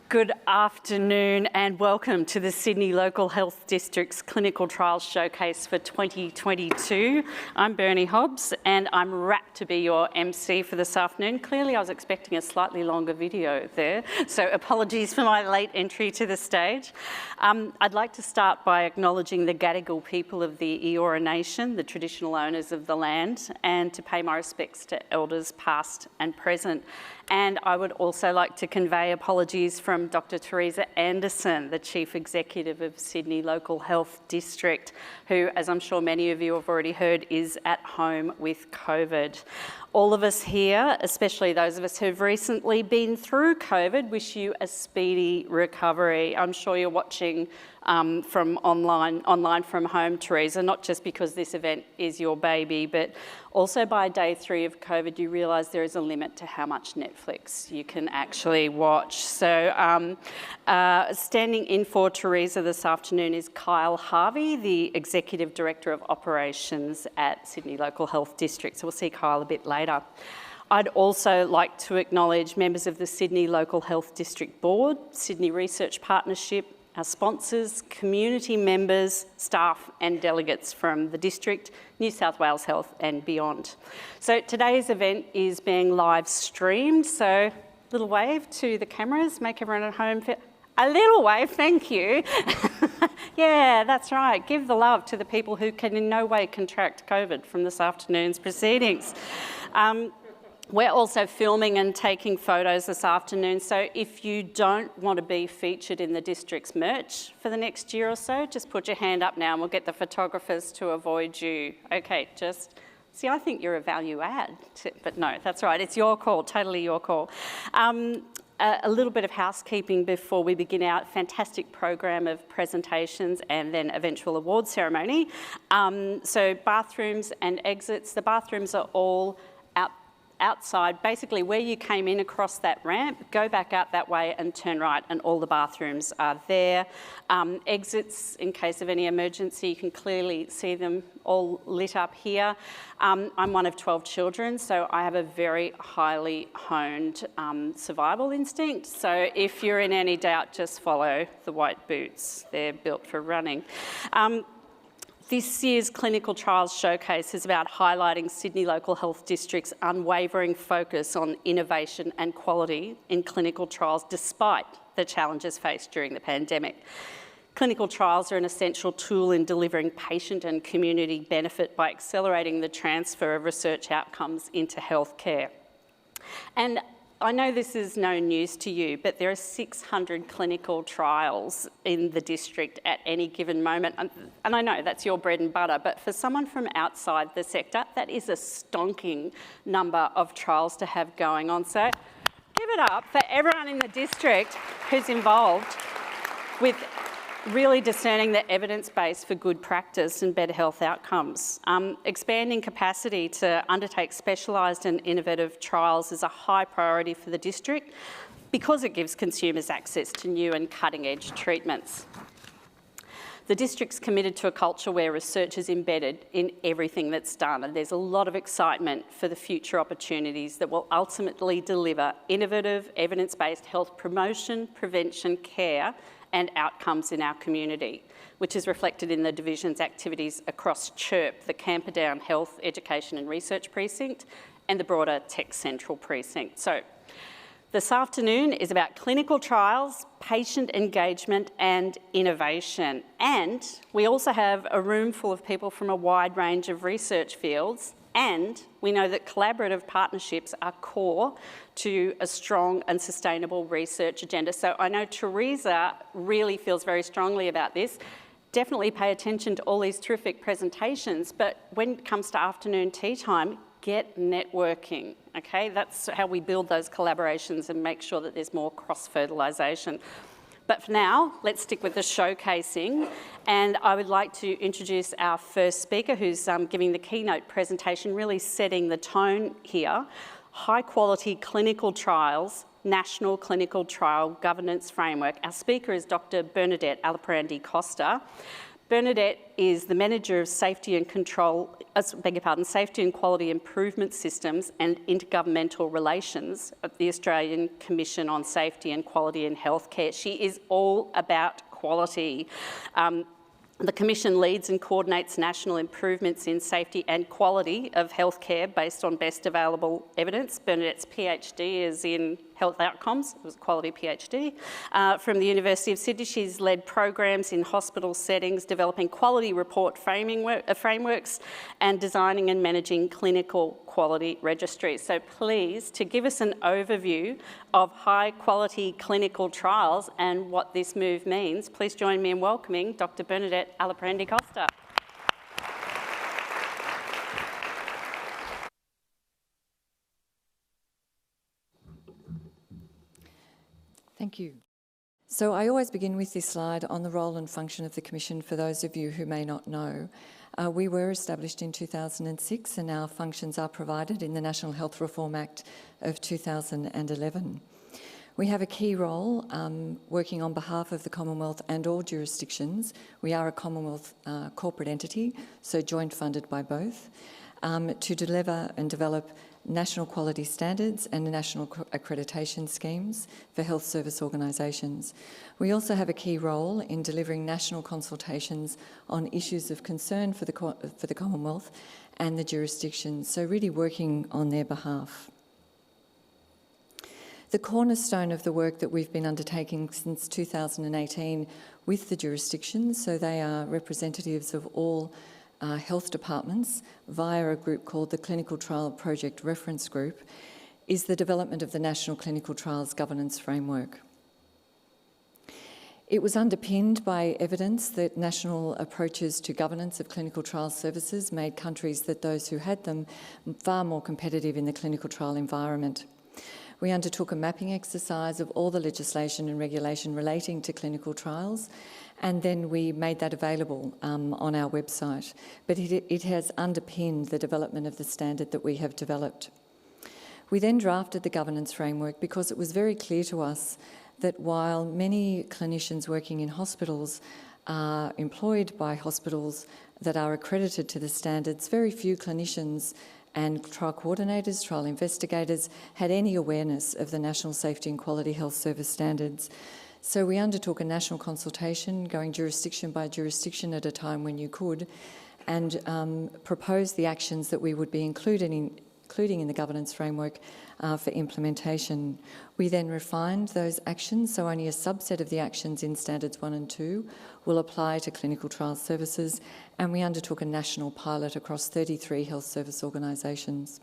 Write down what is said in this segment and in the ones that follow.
Good afternoon and welcome to the Sydney Local Health District's Clinical Trials Showcase for 2022. I'm Bernie Hobbs and I'm rapt to be your MC for this afternoon. Clearly I was expecting a slightly longer video there, so apologies for my late entry to the stage. I'd like to start by acknowledging the Gadigal people of the Eora Nation, the traditional owners of the land, and to pay my respects to elders past and present. And I would also like to convey apologies from Dr. Teresa Anderson, the Chief Executive of Sydney Local Health District, who, as I'm sure many of you have already heard, is at home with COVID. All of us here, especially those of us who've recently been through COVID, wish you a speedy recovery. I'm sure you're watching from online from home, Teresa, not just because this event is your baby, but also by day 3 of COVID, you realise there is a limit to how much Netflix you can actually watch. So standing in for Teresa this afternoon is Kyle Harvey, the Executive Director of Operations at Sydney Local Health District. So we'll see Kyle a bit later. I'd also like to acknowledge members of the Sydney Local Health District Board, Sydney Research Partnership, our sponsors, community members, staff and delegates from the district, New South Wales Health and beyond. So today's event is being live streamed, so little wave to the cameras, make everyone at home feel a little wave, thank you. Yeah, that's right, give the love to the people who can in no way contract COVID from this afternoon's proceedings. We're also filming and taking photos this afternoon, so if you don't want to be featured in the district's merch for the next year or so, just put your hand up now and we'll get the photographers to avoid you. Okay, just, see, I think you're a value add, but no, that's right, it's your call, totally your call. A little bit of housekeeping before we begin our fantastic program of presentations and then eventual award ceremony. So bathrooms and exits, the bathrooms are all outside, basically where you came in across that ramp, go back out that way and turn right and all the bathrooms are there. Exits, in case of any emergency, you can clearly see them all lit up here. I'm one of 12 children, so I have a very highly honed survival instinct. So if you're in any doubt, just follow the white boots. They're built for running. This year's Clinical Trials Showcase is about highlighting Sydney Local Health District's unwavering focus on innovation and quality in clinical trials despite the challenges faced during the pandemic. Clinical trials are an essential tool in delivering patient and community benefit by accelerating the transfer of research outcomes into healthcare. And I know this is no news to you, but there are 600 clinical trials in the district at any given moment. And I know that's your bread and butter, but for someone from outside the sector, that is a stonking number of trials to have going on. So give it up for everyone in the district who's involved with really discerning the evidence base for good practice and better health outcomes. Expanding capacity to undertake specialised and innovative trials is a high priority for the district because it gives consumers access to new and cutting-edge treatments. The district's committed to a culture where research is embedded in everything that's done, and there's a lot of excitement for the future opportunities that will ultimately deliver innovative, evidence-based health promotion, prevention, care and outcomes in our community, which is reflected in the division's activities across CHIRP, the Camperdown Health, Education and Research Precinct, and the broader Tech Central Precinct. So this afternoon is about clinical trials, patient engagement and innovation. And we also have a room full of people from a wide range of research fields, and we know that collaborative partnerships are core to a strong and sustainable research agenda. So I know Teresa really feels very strongly about this. Definitely pay attention to all these terrific presentations, but when it comes to afternoon tea time, get networking, okay? That's how we build those collaborations and make sure that there's more cross-fertilisation. But for now, let's stick with the showcasing. And I would like to introduce our first speaker who's giving the keynote presentation, really setting the tone here. High quality clinical trials, National Clinical Trial Governance Framework. Our speaker is Dr. Bernadette Aliprandi-Costa. Bernadette is the Manager of Safety and Safety and Quality Improvement Systems and Intergovernmental Relations at the Australian Commission on Safety and Quality in Healthcare. She is all about quality. The Commission leads and coordinates national improvements in safety and quality of healthcare based on best available evidence. Bernadette's PhD is in health outcomes. It was a quality PhD. From the University of Sydney, she's led programs in hospital settings, developing quality report frameworks and designing and managing clinical quality registries. So please, to give us an overview of high quality clinical trials and what this move means, please join me in welcoming Dr. Bernadette Aliprandi-Costa. Thank you. So I always begin with this slide on the role and function of the Commission for those of you who may not know. We were established in 2006 and our functions are provided in the National Health Reform Act of 2011. We have a key role working on behalf of the Commonwealth and all jurisdictions. We are a Commonwealth corporate entity, so joint funded by both, to deliver and develop national quality standards and national accreditation schemes for health service organisations. We also have a key role in delivering national consultations on issues of concern for the Commonwealth and the jurisdictions, so really working on their behalf. The cornerstone of the work that we've been undertaking since 2018 with the jurisdictions, so they are representatives of all health departments via a group called the Clinical Trial Project Reference Group, is the development of the National Clinical Trials Governance Framework. It was underpinned by evidence that national approaches to governance of clinical trial services made countries that those who had them far more competitive in the clinical trial environment. We undertook a mapping exercise of all the legislation and regulation relating to clinical trials, and then we made that available on our website. But it has underpinned the development of the standard that we have developed. We then drafted the governance framework because it was very clear to us that while many clinicians working in hospitals are employed by hospitals that are accredited to the standards, very few clinicians and trial coordinators, trial investigators had any awareness of the National Safety and Quality Health Service standards. So we undertook a national consultation, going jurisdiction by jurisdiction at a time when you could, and proposed the actions that we would be including in the governance framework for implementation. We then refined those actions, so only a subset of the actions in Standards 1 and 2 will apply to clinical trial services, and we undertook a national pilot across 33 health service organisations.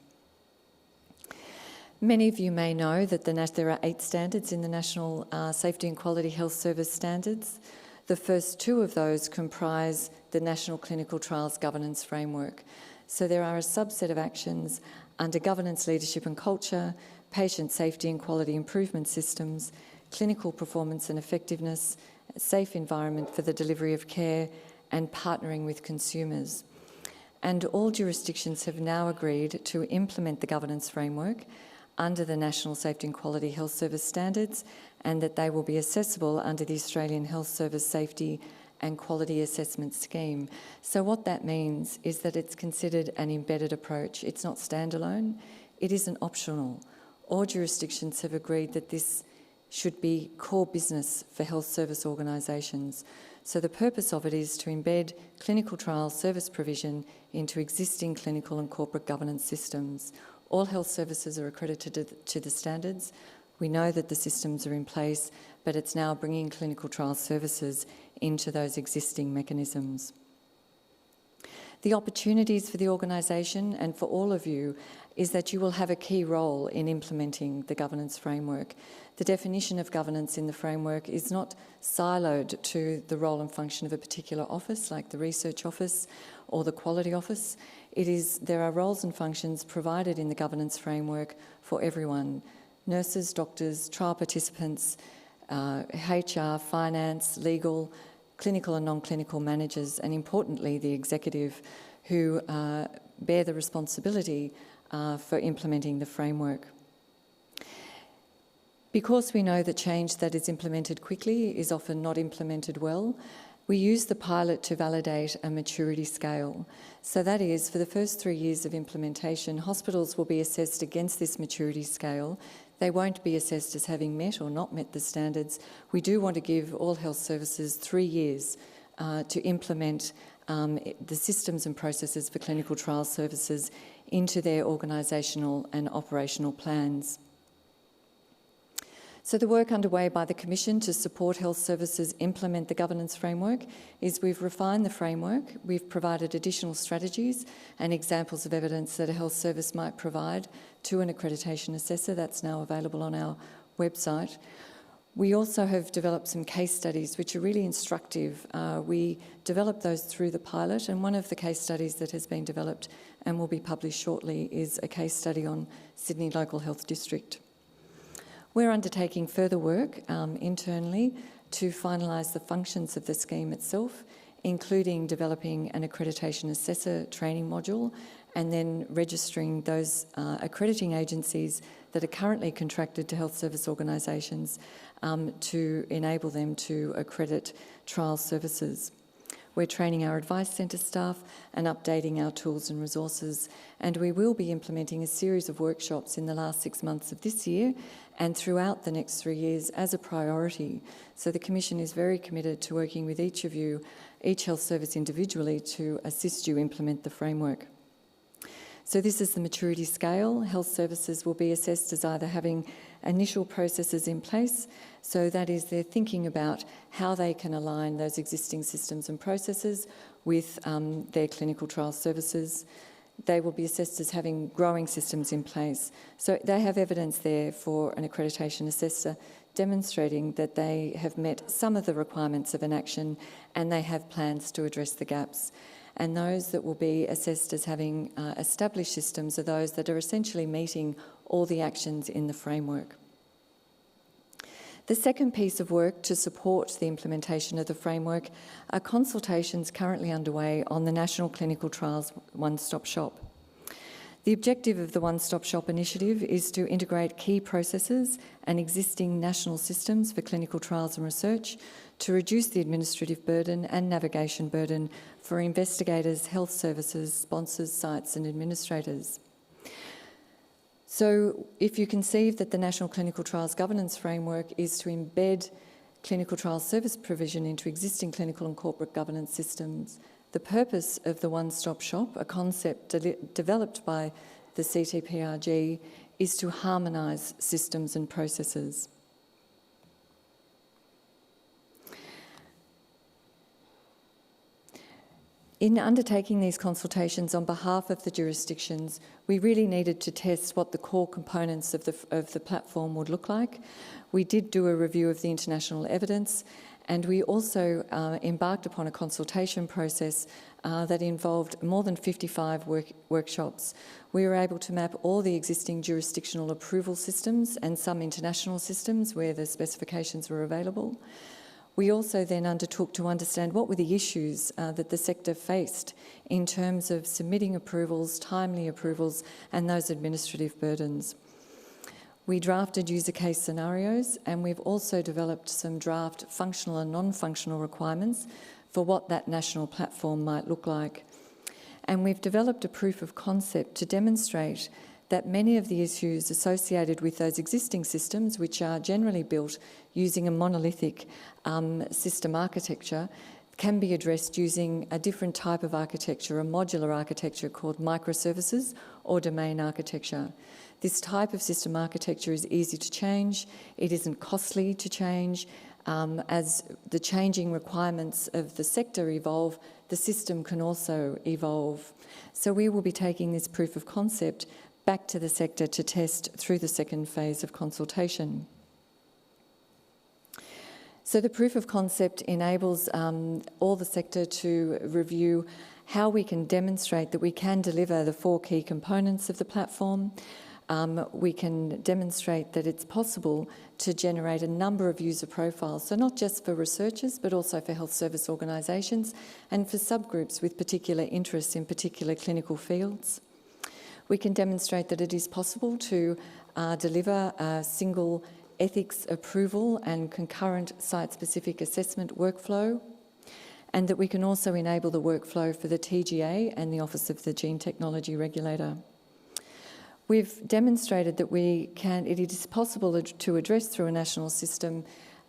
Many of you may know that there are 8 standards in the National Safety and Quality Health Service Standards. The first 2 of those comprise the National Clinical Trials Governance Framework. So there are a subset of actions under governance, leadership and culture, patient safety and quality improvement systems, clinical performance and effectiveness, a safe environment for the delivery of care, and partnering with consumers. And all jurisdictions have now agreed to implement the governance framework under the National Safety and Quality Health Service Standards, and that they will be accessible under the Australian Health Service Safety and Quality Assessment Scheme. So what that means is that it's considered an embedded approach. It's not standalone, it isn't optional. All jurisdictions have agreed that this should be core business for health service organisations. So the purpose of it is to embed clinical trial service provision into existing clinical and corporate governance systems. All health services are accredited to the standards. We know that the systems are in place, but it's now bringing clinical trial services into those existing mechanisms. The opportunities for the organisation and for all of you is that you will have a key role in implementing the governance framework. The definition of governance in the framework is not siloed to the role and function of a particular office, like the research office or the quality office. There are roles and functions provided in the governance framework for everyone: nurses, doctors, trial participants, HR, finance, legal, clinical and non-clinical managers, and importantly, the executive, who bear the responsibility for implementing the framework. Because we know that change that is implemented quickly is often not implemented well, We use the pilot to validate a maturity scale. So that is, for the first 3 years of implementation, hospitals will be assessed against this maturity scale. They won't be assessed as having met or not met the standards. We do want to give all health services 3 years to implement the systems and processes for clinical trial services into their organisational and operational plans. So the work underway by the Commission to support health services implement the governance framework is we've refined the framework, we've provided additional strategies and examples of evidence that a health service might provide to an accreditation assessor. That's now available on our website. We also have developed some case studies which are really instructive. We developed those through the pilot, and one of the case studies that has been developed and will be published shortly is a case study on Sydney Local Health District. We're undertaking further work internally to finalise the functions of the scheme itself, including developing an accreditation assessor training module and then registering those accrediting agencies that are currently contracted to health service organisations to enable them to accredit trial services. We're training our advice centre staff and updating our tools and resources, and we will be implementing a series of workshops in the last 6 months of this year and throughout the next 3 years as a priority. So the Commission is very committed to working with each of you, each health service individually, to assist you implement the framework. So this is the maturity scale. Health services will be assessed as either having initial processes in place, so that is they're thinking about how they can align those existing systems and processes with their clinical trial services. They will be assessed as having growing systems in place. So they have evidence there for an accreditation assessor demonstrating that they have met some of the requirements of an action and they have plans to address the gaps. And those that will be assessed as having established systems are those that are essentially meeting all the actions in the framework. The second piece of work to support the implementation of the framework are consultations currently underway on the National Clinical Trials One-Stop Shop. The objective of the One-Stop Shop initiative is to integrate key processes and existing national systems for clinical trials and research to reduce the administrative burden and navigation burden for investigators, health services, sponsors, sites and administrators. So if you conceive that the National Clinical Trials Governance Framework is to embed clinical trial service provision into existing clinical and corporate governance systems, the purpose of the One-Stop Shop, a concept developed by the CTPRG, is to harmonise systems and processes. In undertaking these consultations on behalf of the jurisdictions, we really needed to test what the core components of the platform would look like. We did do a review of the international evidence, and we also embarked upon a consultation process that involved more than 55 workshops. We were able to map all the existing jurisdictional approval systems and some international systems where the specifications were available. We also then undertook to understand what were the issues that the sector faced in terms of submitting approvals, timely approvals, and those administrative burdens. We drafted user case scenarios, and we've also developed some draft functional and non-functional requirements for what that national platform might look like. And we've developed a proof of concept to demonstrate that many of the issues associated with those existing systems, which are generally built using a monolithic system architecture, can be addressed using a different type of architecture, a modular architecture called microservices or domain architecture. This type of system architecture is easy to change, it isn't costly to change. As the changing requirements of the sector evolve, the system can also evolve. So we will be taking this proof of concept back to the sector to test through the second phase of consultation. So the proof of concept enables all the sector to review how we can demonstrate that we can deliver the 4 key components of the platform. We can demonstrate that it's possible to generate a number of user profiles, so not just for researchers but also for health service organisations and for subgroups with particular interests in particular clinical fields. We can demonstrate that it is possible to deliver a single ethics approval and concurrent site-specific assessment workflow. and that we can also enable the workflow for the TGA and the Office of the Gene Technology Regulator. We've demonstrated that it is possible to address through a national system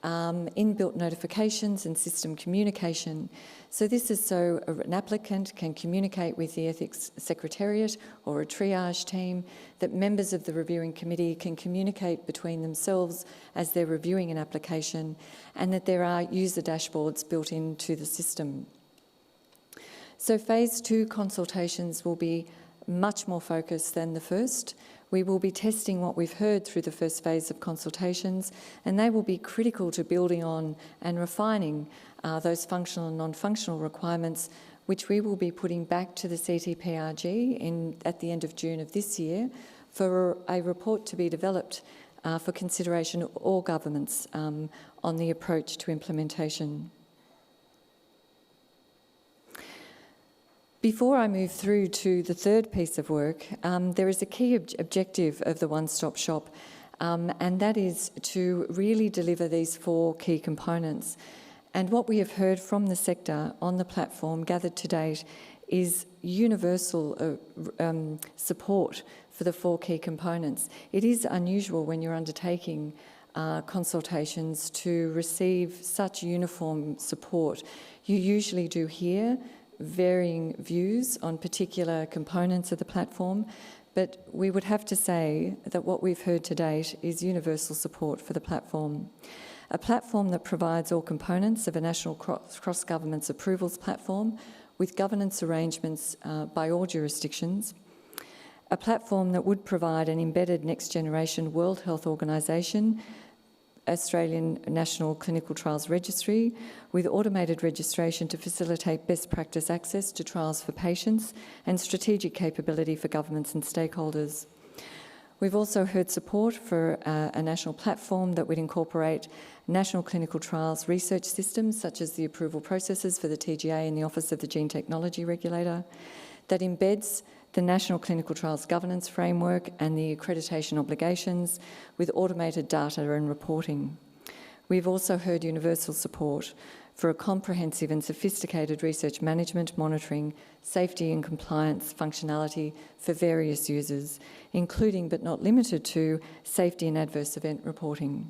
inbuilt notifications and system communication. So this is so an applicant can communicate with the Ethics Secretariat or a triage team, that members of the reviewing committee can communicate between themselves as they're reviewing an application, and that there are user dashboards built into the system. So phase 2 consultations will be much more focused than the first. We will be testing what we've heard through the first phase of consultations, and they will be critical to building on and refining those functional and non-functional requirements, which we will be putting back to the CTPRG at the end of June of this year for a report to be developed for consideration of all governments on the approach to implementation. Before I move through to the third piece of work, there is a key objective of the one-stop shop, and that is to really deliver these 4 key components. And what we have heard from the sector on the platform gathered to date is universal support for the 4 key components. It is unusual when you're undertaking consultations to receive such uniform support. You usually do hear varying views on particular components of the platform, but we would have to say that what we've heard to date is universal support for the platform. A platform that provides all components of a national cross-governance approvals platform with governance arrangements by all jurisdictions. A platform that would provide an embedded next-generation World Health Organisation Australian National Clinical Trials Registry with automated registration to facilitate best practice access to trials for patients and strategic capability for governments and stakeholders. We've also heard support for a national platform that would incorporate national clinical trials research systems such as the approval processes for the TGA and the Office of the Gene Technology Regulator, that embeds the National Clinical Trials Governance Framework and the accreditation obligations with automated data and reporting. We've also heard universal support for a comprehensive and sophisticated research management, monitoring, safety and compliance functionality for various users, including but not limited to safety and adverse event reporting.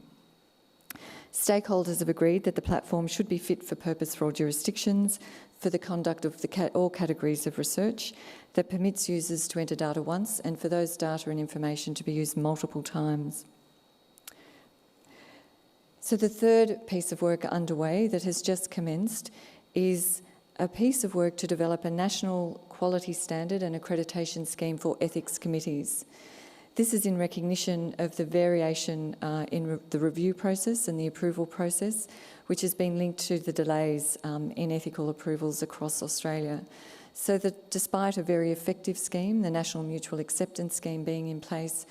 Stakeholders have agreed that the platform should be fit for purpose for all jurisdictions, for the conduct of all categories of research, that permits users to enter data once and for those data and information to be used multiple times. So the third piece of work underway that has just commenced is a piece of work to develop a national quality standard and accreditation scheme for ethics committees. This is in recognition of the variation in the review process and the approval process, which has been linked to the delays in ethical approvals across Australia. So that despite a very effective scheme, the National Mutual Acceptance Scheme being in place,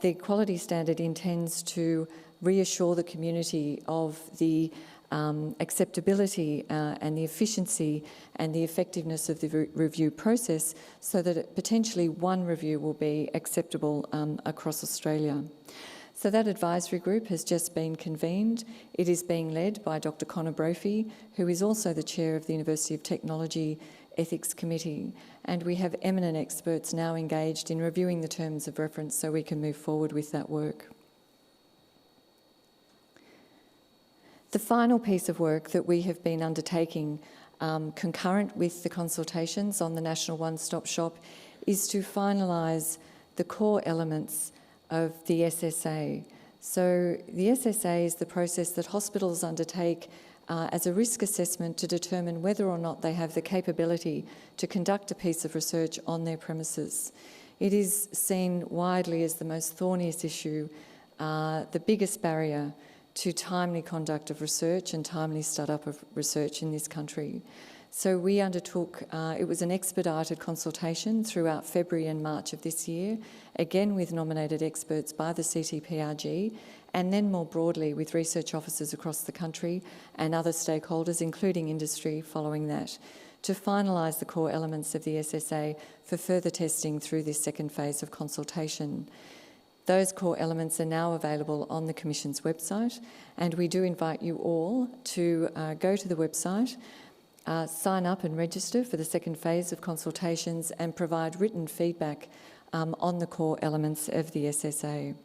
the quality standard intends to reassure the community of the acceptability and the efficiency and the effectiveness of the review process, so that potentially one review will be acceptable across Australia. So that advisory group has just been convened. It is being led by Dr. Conor Brophy, who is also the chair of the University of Technology Ethics Committee, and we have eminent experts now engaged in reviewing the terms of reference so we can move forward with that work. The final piece of work that we have been undertaking concurrent with the consultations on the National One-Stop Shop is to finalise the core elements of the SSA. So the SSA is the process that hospitals undertake as a risk assessment to determine whether or not they have the capability to conduct a piece of research on their premises. It is seen widely as the most thorniest issue, the biggest barrier to timely conduct of research and timely start-up of research in this country. So we undertook, it was an expedited consultation throughout February and March of this year, again with nominated experts by the CTPRG, and then more broadly with research officers across the country and other stakeholders, including industry, following that, to finalise the core elements of the SSA for further testing through this second phase of consultation. Those core elements are now available on the Commission's website, and we do invite you all to go to the website sign up and register for the second phase of consultations and provide written feedback on the core elements of the SSA.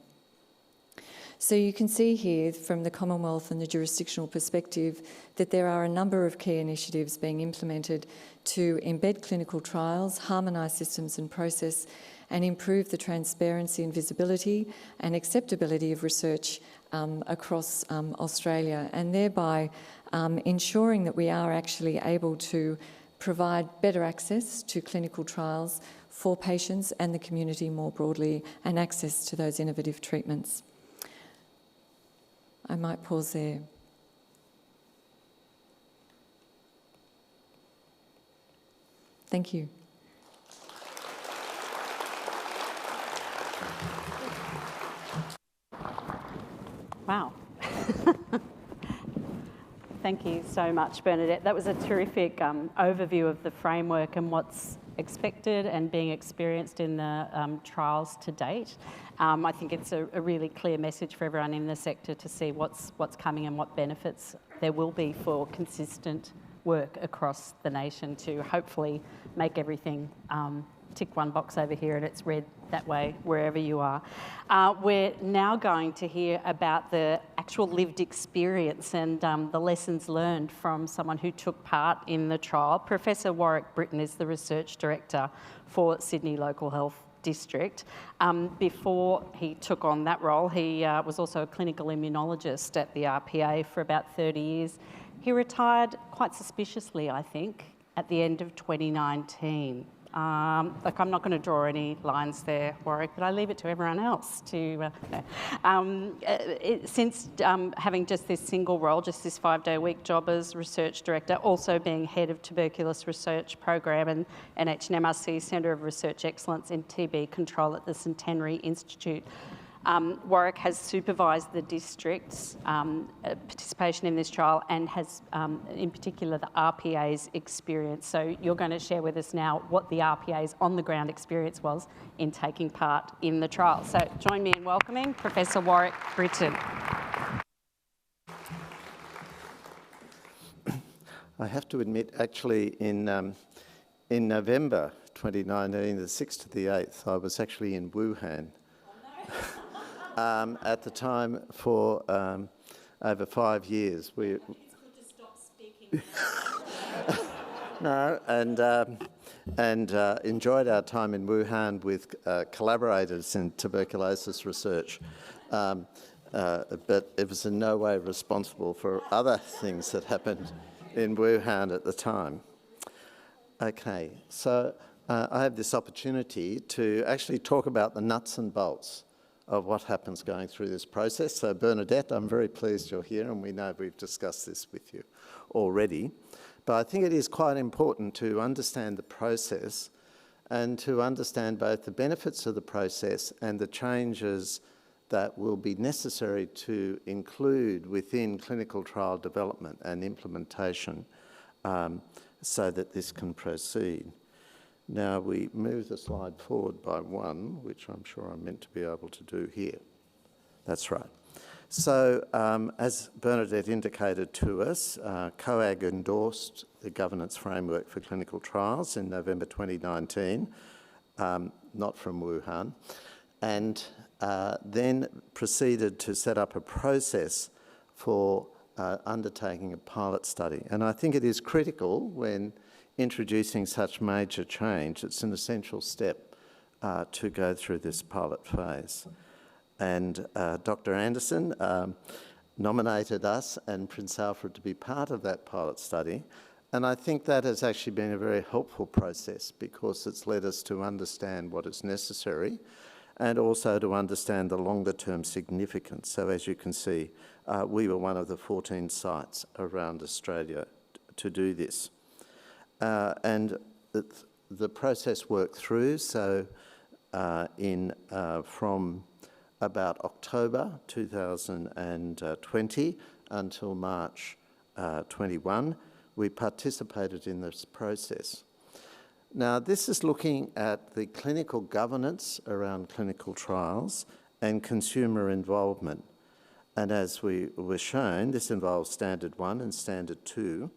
So you can see here from the Commonwealth and the jurisdictional perspective that there are a number of key initiatives being implemented to embed clinical trials, harmonise systems and process, and improve the transparency and visibility and acceptability of research across Australia, and thereby ensuring that we are actually able to provide better access to clinical trials for patients and the community more broadly, and access to those innovative treatments. I might pause there. Thank you. Wow. Thank you so much, Bernadette. That was a terrific overview of the framework and what's expected and being experienced in the trials to date. I think it's a really clear message for everyone in the sector to see what's coming and what benefits there will be for consistent work across the nation to hopefully make everything tick one box over here and it's read that way wherever you are. We're now going to hear about the actual lived experience and the lessons learned from someone who took part in the trial. Professor Warwick Britton is the Research Director for Sydney Local Health District. Before he took on that role, he was also a clinical immunologist at the RPA for about 30 years. He retired quite suspiciously, I think, at the end of 2019. Like, I'm not going to draw any lines there, Warwick, but I leave it to everyone else to... Since having just this single role, just this 5-day-a-week job as Research Director, also being Head of Tuberculosis Research Program and NHMRC Centre of Research Excellence in TB Control at the Centenary Institute, Warwick has supervised the district's participation in this trial and has, in particular, the RPA's experience. So you're going to share with us now what the RPA's on-the-ground experience was in taking part in the trial. So join me in welcoming Professor Warwick Britton. I have to admit, actually, in November 2019, the 6th to the 8th, I was actually in Wuhan. At the time for over 5 years. It's good to stop speaking. No, and enjoyed our time in Wuhan with collaborators in tuberculosis research, but it was in no way responsible for other things that happened in Wuhan at the time. Okay, so I have this opportunity to actually talk about the nuts and bolts of what happens going through this process. So Bernadette, I'm very pleased you're here, and we know we've discussed this with you already. But I think it is quite important to understand the process and to understand both the benefits of the process and the changes that will be necessary to include within clinical trial development and implementation so that this can proceed. Now we move the slide forward by one, which I'm sure I'm meant to be able to do here. That's right. So as Bernadette indicated to us, COAG endorsed the governance framework for clinical trials in November 2019, not from Wuhan, and then proceeded to set up a process for undertaking a pilot study. And I think it is critical when introducing such major change, it's an essential step to go through this pilot phase. And Dr. Anderson nominated us and Prince Alfred to be part of that pilot study. And I think that has actually been a very helpful process because it's led us to understand what is necessary and also to understand the longer term significance. So as you can see, we were one of the 14 sites around Australia to do this. And the process worked through, so from about October 2020 until March 21, we participated in this process. Now, this is looking at the clinical governance around clinical trials and consumer involvement. And as we were shown, this involves Standard 1 and Standard 2.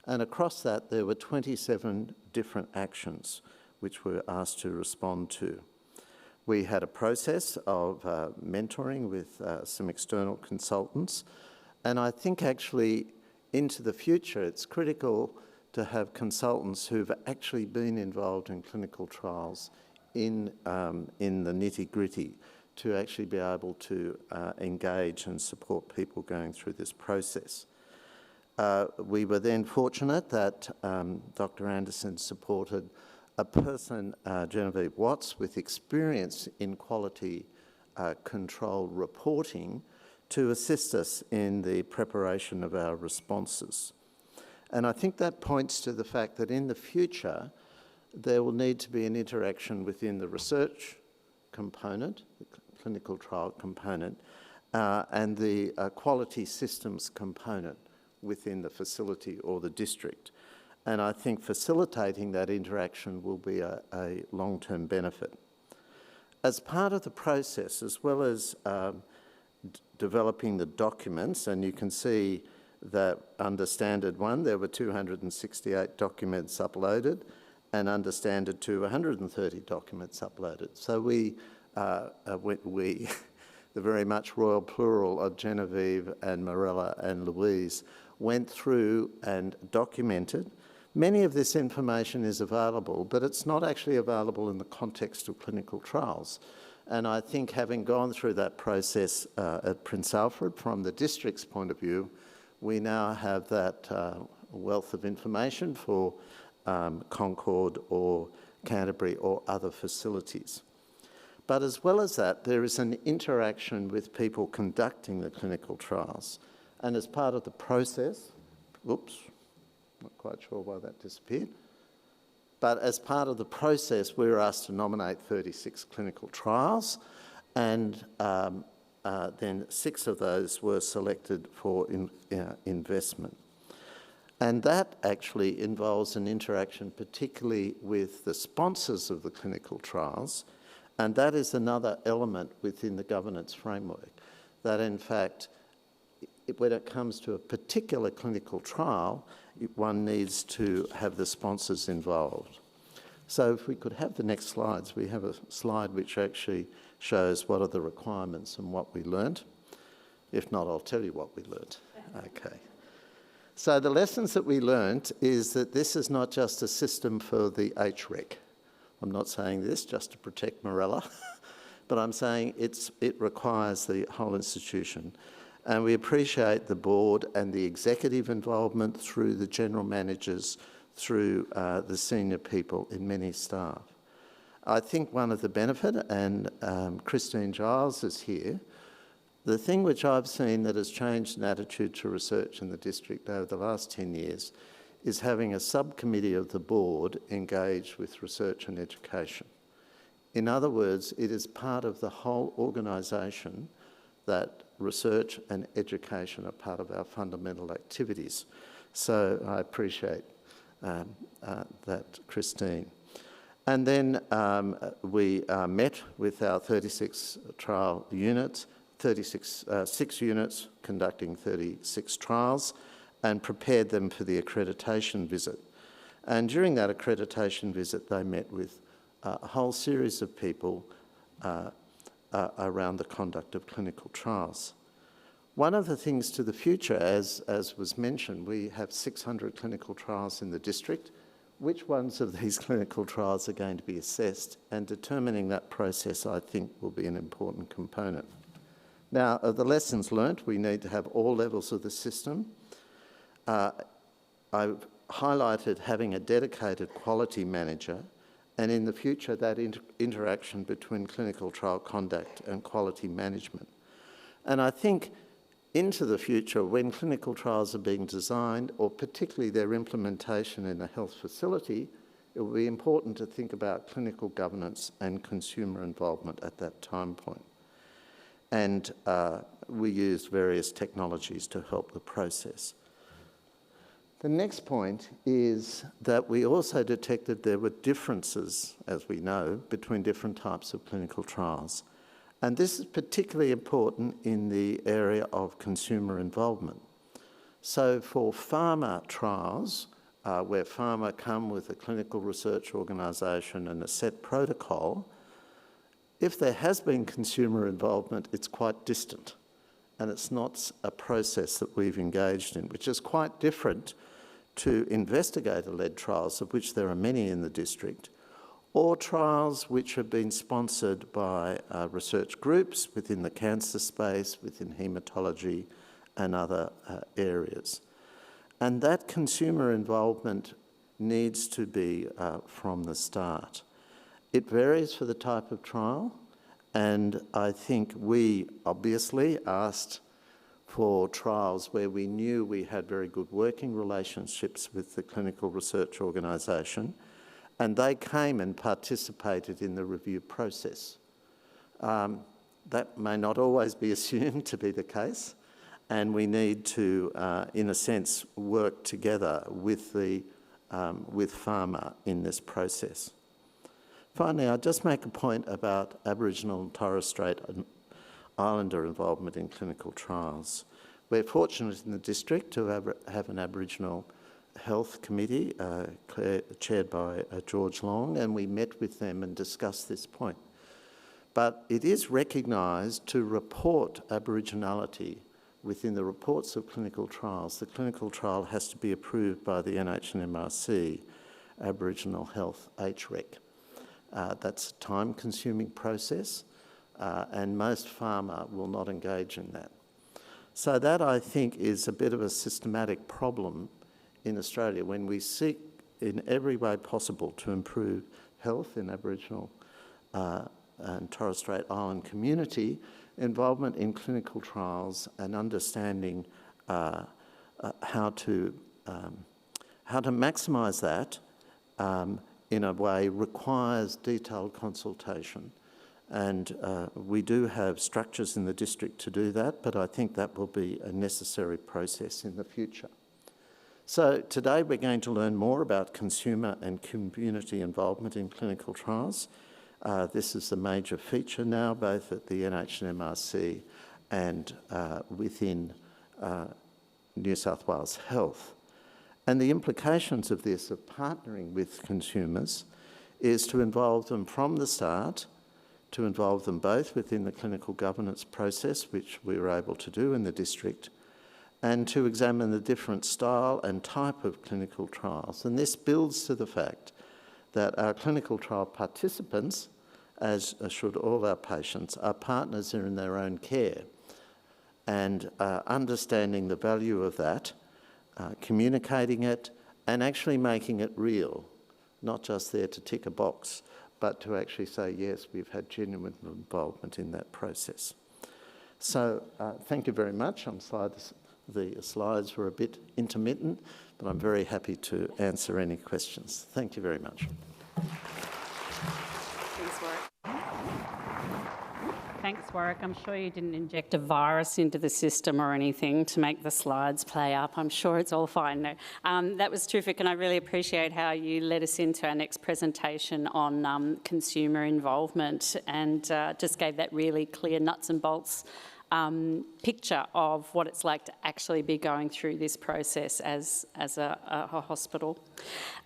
And across that, there were 27 different actions which we were asked to respond to. We had a process of mentoring with some external consultants, and I think actually into the future it's critical to have consultants who've actually been involved in clinical trials in the nitty-gritty to actually be able to engage and support people going through this process. We were then fortunate that Dr. Anderson supported a person, Genevieve Watts, with experience in quality control reporting to assist us in the preparation of our responses. And I think that points to the fact that in the future, there will need to be an interaction within the research component, the clinical trial component, and the quality systems component within the facility or the district. And I think facilitating that interaction will be a long-term benefit. As part of the process, as well as developing the documents, and you can see that under Standard 1 there were 268 documents uploaded, and under Standard 2 130 documents uploaded. So we, the very much royal plural of Genevieve and Morella and Louise, went through and documented. Many of this information is available, but it's not actually available in the context of clinical trials. And I think having gone through that process at Prince Alfred, from the district's point of view, we now have that wealth of information for Concord or Canterbury or other facilities. But as well as that, there is an interaction with people conducting the clinical trials. And as part of the process, oops, not quite sure why that disappeared. But as part of the process, we were asked to nominate 36 clinical trials, and then 6 of those were selected for investment. And that actually involves an interaction particularly with the sponsors of the clinical trials, and that is another element within the governance framework, that in fact, when it comes to a particular clinical trial, one needs to have the sponsors involved. So if we could have the next slides, we have a slide which actually shows what are the requirements and what we learnt. If not, I'll tell you what we learnt. Okay. So the lessons that we learnt is that this is not just a system for the HREC. I'm not saying this just to protect Morella, but I'm saying it requires the whole institution. And we appreciate the board and the executive involvement through the general managers, through the senior people in many staff. I think one of the benefit, and Christine Giles is here, the thing which I've seen that has changed an attitude to research in the district over the last 10 years is having a subcommittee of the board engaged with research and education. In other words, it is part of the whole organisation that research and education are part of our fundamental activities. So I appreciate that, Christine. And then we met with our 36 trial units, 6 units conducting 36 trials, and prepared them for the accreditation visit. And during that accreditation visit, they met with a whole series of people around the conduct of clinical trials. One of the things to the future, as was mentioned, we have 600 clinical trials in the district. Which ones of these clinical trials are going to be assessed? And determining that process, I think, will be an important component. Now, of the lessons learnt, we need to have all levels of the system. I've highlighted having a dedicated quality manager, and in the future, that interaction between clinical trial conduct and quality management. And I think into the future, when clinical trials are being designed, or particularly their implementation in a health facility, it will be important to think about clinical governance and consumer involvement at that time point. And we use various technologies to help the process. The next point is that we also detected there were differences, as we know, between different types of clinical trials. And this is particularly important in the area of consumer involvement. So for pharma trials, where pharma come with a clinical research organisation and a set protocol, if there has been consumer involvement, it's quite distant, and it's not a process that we've engaged in, which is quite different to investigator-led trials, of which there are many in the district, or trials which have been sponsored by research groups within the cancer space, within haematology and other areas. And that consumer involvement needs to be from the start. It varies for the type of trial, and I think we obviously asked for trials where we knew we had very good working relationships with the clinical research organisation, and they came and participated in the review process. That may not always be assumed to be the case, and we need to, in a sense, work together with pharma in this process. Finally, I'll just make a point about Aboriginal and Torres Strait Islander involvement in clinical trials. We're fortunate in the district to have an Aboriginal Health Committee chaired by George Long, and we met with them and discussed this point. But it is recognised to report Aboriginality within the reports of clinical trials. The clinical trial has to be approved by the NHMRC, Aboriginal Health HREC. That's a time-consuming process, and most pharma will not engage in that. So that, I think, is a bit of a systematic problem in Australia when we seek in every way possible to improve health in Aboriginal and Torres Strait Island community, involvement in clinical trials and understanding how to maximise that in a way requires detailed consultation. And we do have structures in the district to do that, but I think that will be a necessary process in the future. So today we're going to learn more about consumer and community involvement in clinical trials. This is a major feature now, both at the NHMRC and within New South Wales Health. And the implications of this, of partnering with consumers, is to involve them from the start, to involve them both within the clinical governance process, which we were able to do in the district, and to examine the different style and type of clinical trials. And this builds to the fact that our clinical trial participants, as should all our patients, are partners in their own care. And understanding the value of that, communicating it, and actually making it real, not just there to tick a box, but to actually say, yes, we've had genuine involvement in that process. So thank you very much. I'm sorry the slides were a bit intermittent, but I'm very happy to answer any questions. Thank you very much. Thanks, Warwick. Thanks, Warwick. I'm sure you didn't inject a virus into the system or anything to make the slides play up. I'm sure it's all fine. No, that was terrific, and I really appreciate how you led us into our next presentation on consumer involvement and just gave that really clear nuts and bolts picture of what it's like to actually be going through this process as a hospital.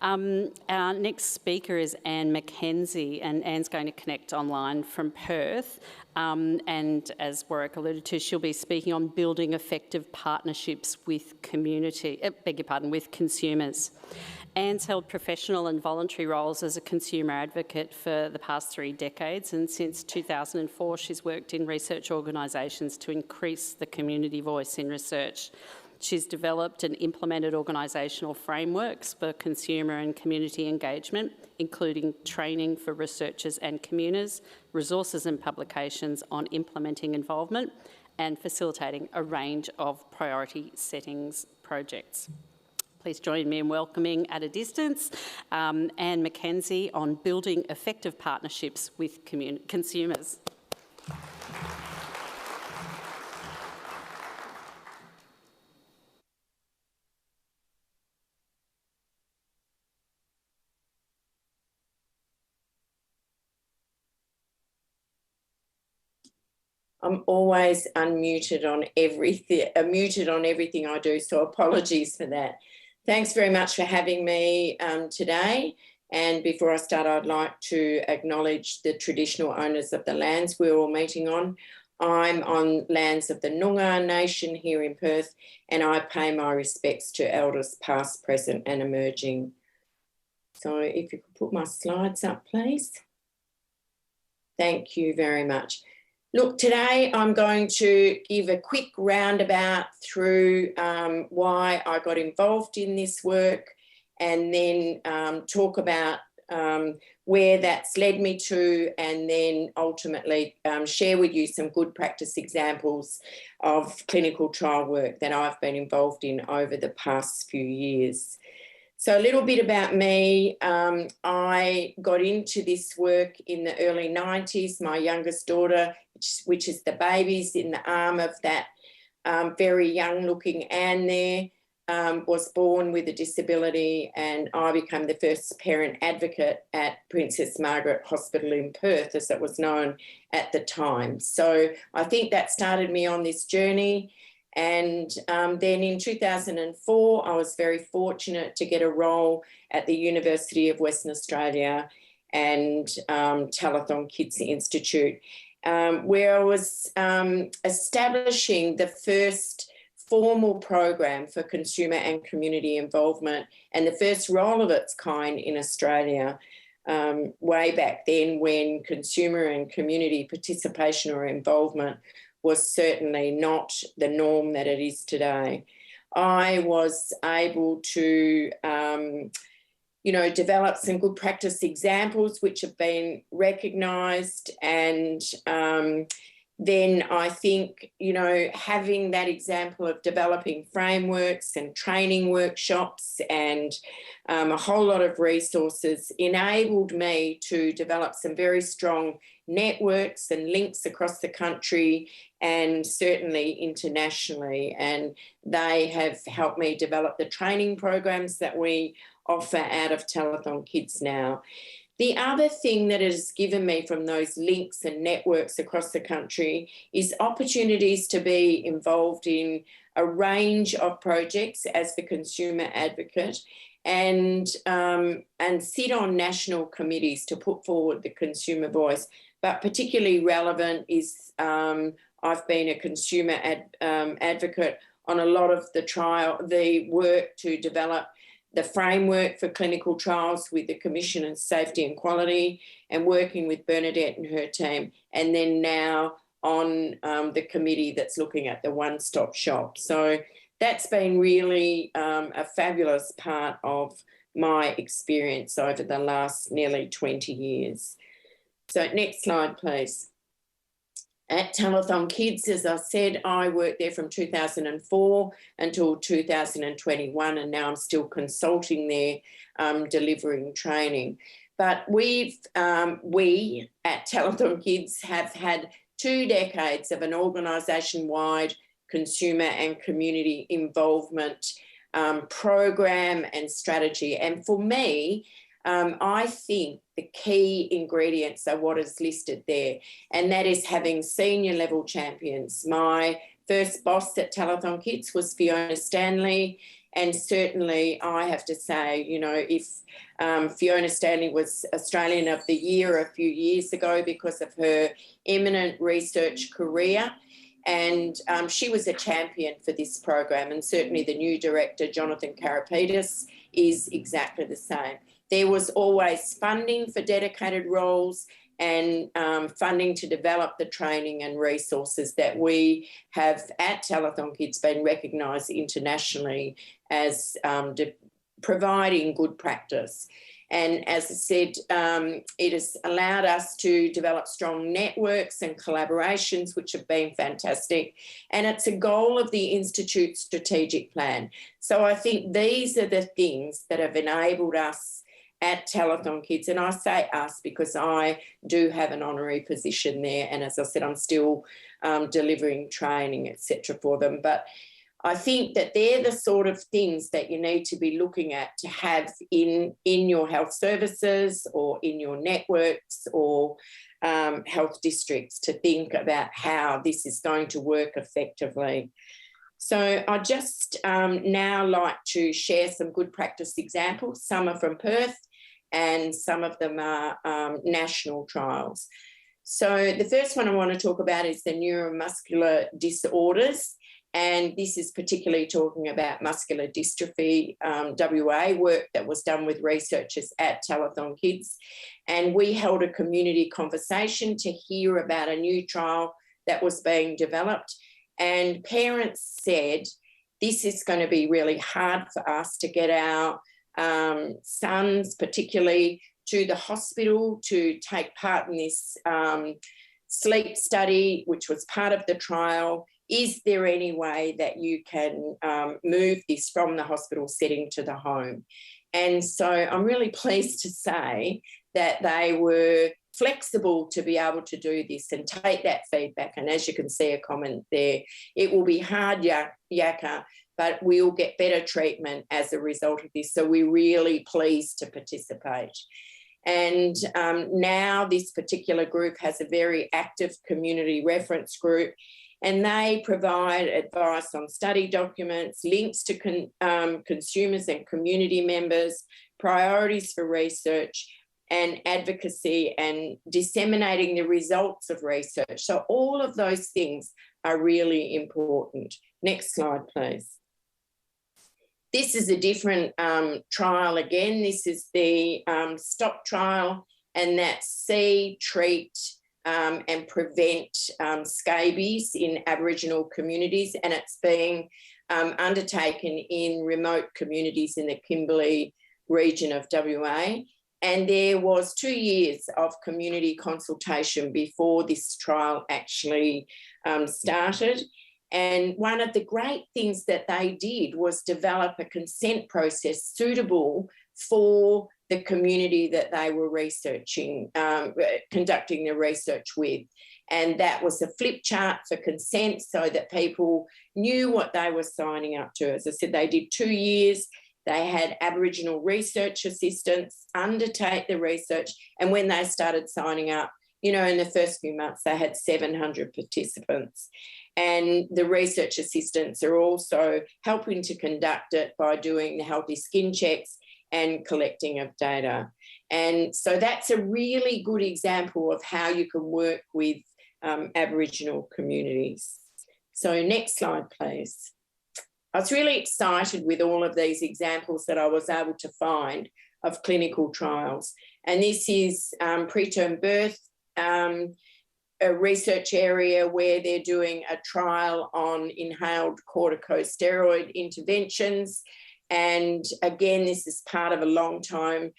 Our next speaker is Anne McKenzie, and Anne's going to connect online from Perth. And as Warwick alluded to, she'll be speaking on building effective partnerships with with consumers. Anne's held professional and voluntary roles as a consumer advocate for the past 3 decades, and since 2004 she's worked in research organisations to increase the community voice in research. She's developed and implemented organisational frameworks for consumer and community engagement, including training for researchers and communers, resources and publications on implementing involvement, and facilitating a range of priority settings projects. Please join me in welcoming at a distance Anne McKenzie on building effective partnerships with consumers. I'm always muted on everything I do, so apologies for that. Thanks very much for having me today. And before I start, I'd like to acknowledge the traditional owners of the lands we're all meeting on. I'm on lands of the Noongar Nation here in Perth, and I pay my respects to elders past, present and emerging. So if you could put my slides up, please. Thank you very much. Look, today I'm going to give a quick roundabout through why I got involved in this work, and then talk about where that's led me to, and then ultimately share with you some good practice examples of clinical trial work that I've been involved in over the past few years. So a little bit about me. I got into this work in the early 90s. My youngest daughter, which is the baby's in the arm of that very young looking Anne there, was born with a disability, and I became the first parent advocate at Princess Margaret Hospital in Perth, as it was known at the time. So I think that started me on this journey. And then in 2004, I was very fortunate to get a role at the University of Western Australia and Telethon Kids Institute, where I was establishing the first formal program for consumer and community involvement, and the first role of its kind in Australia, way back then, when consumer and community participation or involvement was certainly not the norm that it is today. I was able to develop some good practice examples which have been recognised, and then I think, having that example of developing frameworks and training workshops and a whole lot of resources enabled me to develop some very strong networks and links across the country and certainly internationally. And they have helped me develop the training programs that we offer out of Telethon Kids now. The other thing that it has given me from those links and networks across the country is opportunities to be involved in a range of projects as the consumer advocate, and sit on national committees to put forward the consumer voice. But particularly relevant is I've been a consumer advocate on a lot of the work to develop the framework for clinical trials with the Commission on Safety and Quality, and working with Bernadette and her team, and then now on the committee that's looking at the one-stop shop. So that's been really a fabulous part of my experience over the last nearly 20 years. So next slide, please. At Telethon Kids, as I said, I worked there from 2004 until 2021, and now I'm still consulting there, delivering training. But we at Telethon Kids have had 2 decades of an organisation-wide consumer and community involvement program and strategy. And for me, I think the key ingredients are what is listed there, and that is having senior level champions. My first boss at Telethon Kids was Fiona Stanley, and certainly I have to say, if Fiona Stanley was Australian of the Year a few years ago because of her eminent research career, and she was a champion for this program, and certainly the new director, Jonathan Karapidis, is exactly the same. There was always funding for dedicated roles and funding to develop the training and resources that we have at Telethon Kids been recognised internationally as providing good practice. And as I said, it has allowed us to develop strong networks and collaborations, which have been fantastic. And it's a goal of the Institute's strategic plan. So I think these are the things that have enabled us at Telethon Kids, and I say us because I do have an honorary position there, and as I said, I'm still delivering training, etc. for them. But I think that they're the sort of things that you need to be looking at to have in your health services or in your networks or health districts, to think about how this is going to work effectively. So I'd just now like to share some good practice examples. Some are from Perth and some of them are national trials. So the first one I want to talk about is the neuromuscular disorders. And this is particularly talking about muscular dystrophy, WA, work that was done with researchers at Telethon Kids. And we held a community conversation to hear about a new trial that was being developed. And parents said, this is going to be really hard for us to get our sons, particularly, to the hospital to take part in this sleep study, which was part of the trial. Is there any way that you can move this from the hospital setting to the home? And so I'm really pleased to say that they were flexible to be able to do this and take that feedback. And as you can see a comment there, it will be hard yakka, but we'll get better treatment as a result of this. So we're really pleased to participate. And now this particular group has a very active community reference group, and they provide advice on study documents, links to consumers and community members, priorities for research and advocacy, and disseminating the results of research. So all of those things are really important. Next slide, please. This is a different trial again. This is the STOP trial, and that's see, treat and prevent scabies in Aboriginal communities, and it's being undertaken in remote communities in the Kimberley region of WA. And there was 2 years of community consultation before this trial actually started. And one of the great things that they did was develop a consent process suitable for the community that they were researching, conducting the research with. And that was a flip chart for consent so that people knew what they were signing up to. As I said, they did 2 years. They had Aboriginal research assistants undertake the research. And when they started signing up, you know, in the first few months, they had 700 participants. And the research assistants are also helping to conduct it by doing the healthy skin checks and collecting of data. And so that's a really good example of how you can work with Aboriginal communities. So next slide, please. I was really excited with all of these examples that I was able to find of clinical trials. And this is Preterm Birth, a research area where they're doing a trial on inhaled corticosteroid interventions. And again, this is part of a long-term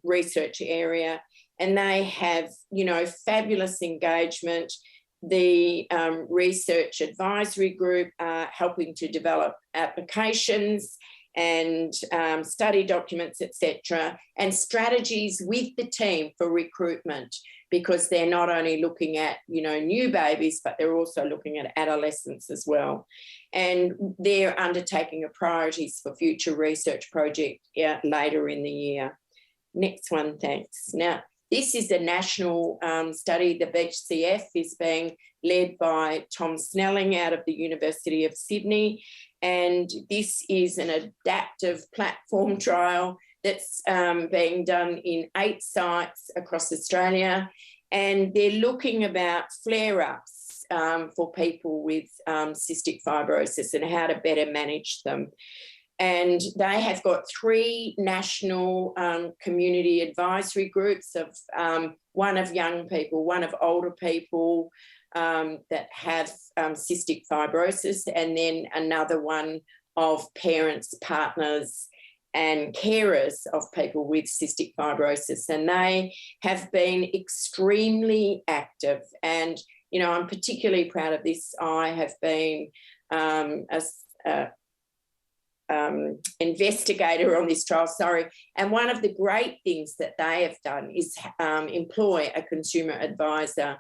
research area. And they have, you know, fabulous engagement. The research advisory group are helping to develop applications and study documents, etc., and strategies with the team for recruitment, because they're not only looking at, you know, new babies, but they're also looking at adolescents as well. And they're undertaking a priorities for future research project later in the year. Next one, thanks. Now, this is a national study. The BCF is being led by Tom Snelling out of the University of Sydney. And this is an adaptive platform trial that's being done in 8 sites across Australia. And they're looking about flare-ups for people with cystic fibrosis and how to better manage them. And they have got 3 national community advisory groups of one of young people, one of older people that have cystic fibrosis, and then another one of parents, partners, and carers of people with cystic fibrosis. And they have been extremely active. And, you know, I'm particularly proud of this. I have been investigator on this trial, and one of the great things that they have done is employ a consumer advisor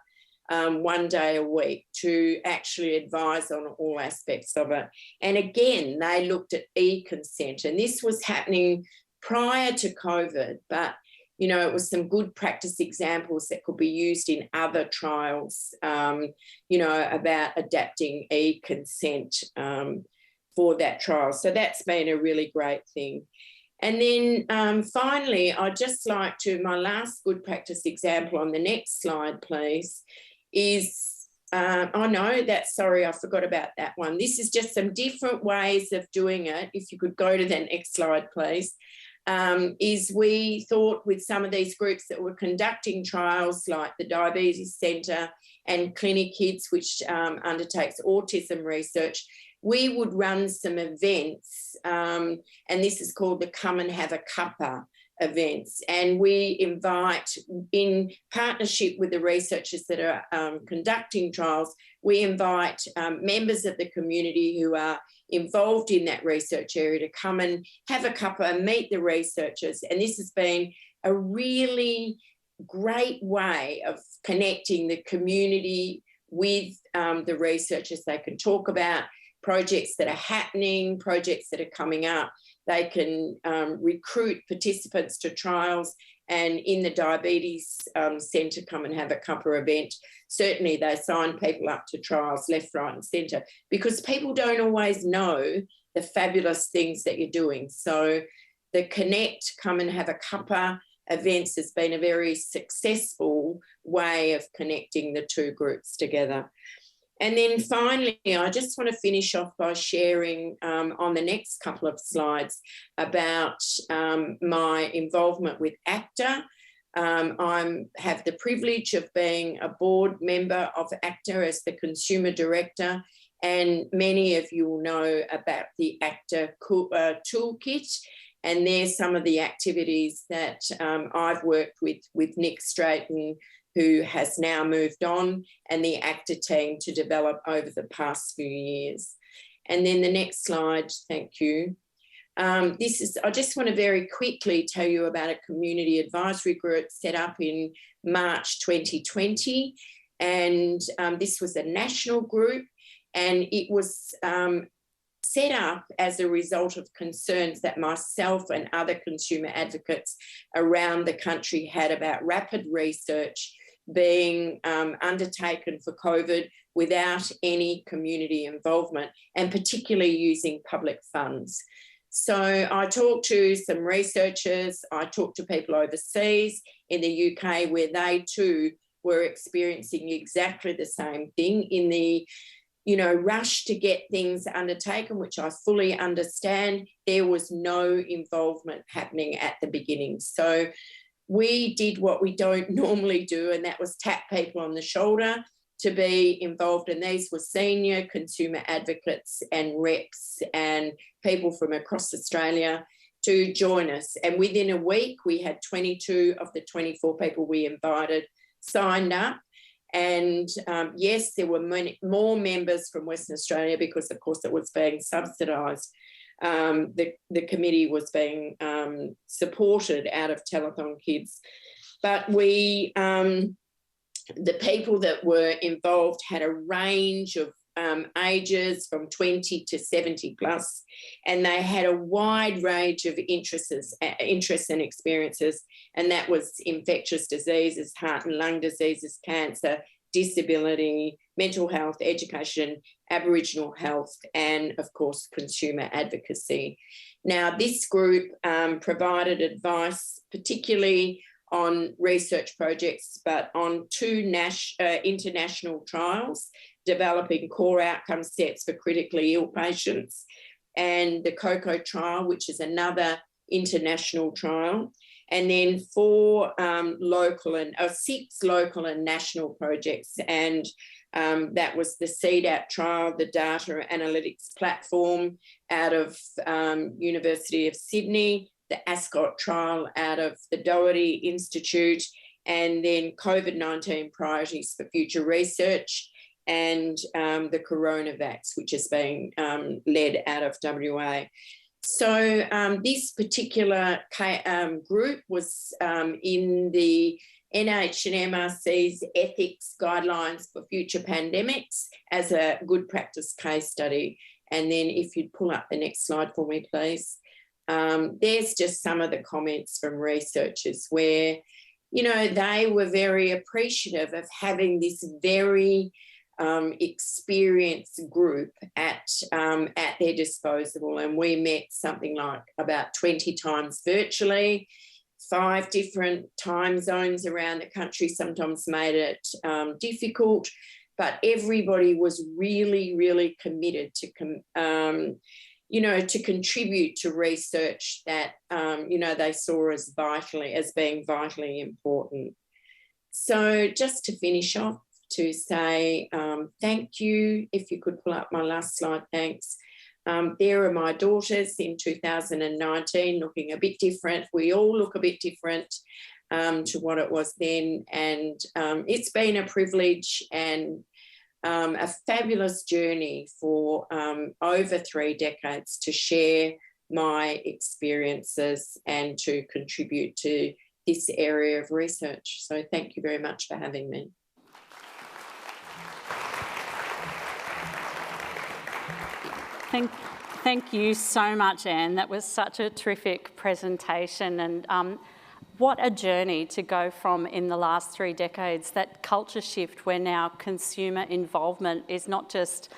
1 day a week to actually advise on all aspects of it. And again, they looked at e-consent, and this was happening prior to COVID, but you know, it was some good practice examples that could be used in other trials, you know, about adapting e-consent for that trial. So that's been a really great thing. And then finally, I'd just like to, my last good practice example on the next slide, please, is, oh no, sorry, I forgot about that one. This is just some different ways of doing it. If you could go to the next slide, please. Is we thought with some of these groups that were conducting trials like the Diabetes Centre and Clinic Kids, which undertakes autism research, we would run some events, and this is called the Come and Have a Cuppa events. And we invite, in partnership with the researchers that are conducting trials, we invite members of the community who are involved in that research area to come and have a cuppa and meet the researchers. And this has been a really great way of connecting the community with the researchers. They can talk about projects that are happening, projects that are coming up. They can recruit participants to trials, and in the Diabetes Centre Come and Have a Cuppa event, certainly they sign people up to trials left, right and centre, because people don't always know the fabulous things that you're doing. So the Connect, Come and Have a Cuppa events has been a very successful way of connecting the two groups together. And then finally, I just want to finish off by sharing on the next couple of slides about my involvement with ACTA. I have the privilege of being a board member of ACTA as the Consumer Director, and many of you will know about the ACTA toolkit, and there's some of the activities that I've worked with Nick Strait, who has now moved on, and the ACTA team to develop over the past few years. And then the next slide, thank you. I just want to very quickly tell you about a community advisory group set up in March 2020. And this was a national group, and it was set up as a result of concerns that myself and other consumer advocates around the country had about rapid research being undertaken for COVID without any community involvement, and particularly using public funds. So I talked to some researchers, I talked to people overseas in the UK where they too were experiencing exactly the same thing in the rush to get things undertaken, which I fully understand. There was no involvement happening at the beginning. So we did what we don't normally do, and that was tap people on the shoulder to be involved. And these were senior consumer advocates and reps and people from across Australia to join us. And within a week, we had 22 of the 24 people we invited signed up. And yes, there were more members from Western Australia because, of course, it was being subsidised. The committee was being supported out of Telethon Kids. But the people that were involved had a range of ages from 20 to 70 plus, and they had a wide range of interests and experiences, and that was infectious diseases, heart and lung diseases, cancer, disability, mental health, education, Aboriginal health, and of course consumer advocacy. Now this group provided advice particularly on research projects, but on two international trials developing core outcome sets for critically ill patients, and the COCO trial, which is another international trial, and then 6 local and national projects. And that was the CDAP trial, the data analytics platform out of University of Sydney, the ASCOT trial out of the Doherty Institute, and then COVID-19 priorities for future research, and the Coronavax, which is being led out of WA. So this particular group was in the NH&MRC's ethics guidelines for future pandemics as a good practice case study. And then if you'd pull up the next slide for me, please. there's just some of the comments from researchers where, you know, they were very appreciative of having this very experienced group at their disposal. And we met something like about 20 times virtually. 5 different time zones around the country sometimes made it difficult, but everybody was really, really committed to, you know, to contribute to research that, you know, they saw as being vitally important. So just to finish off, to say thank you. If you could pull up my last slide, thanks. There are my daughters in 2019, looking a bit different. We all look a bit different to what it was then. And it's been a privilege and a fabulous journey for over 3 decades to share my experiences and to contribute to this area of research. So thank you very much for having me. Thank you so much, Anne. That was such a terrific presentation, and what a journey to go from, in the last 3 decades, that culture shift where now consumer involvement is not just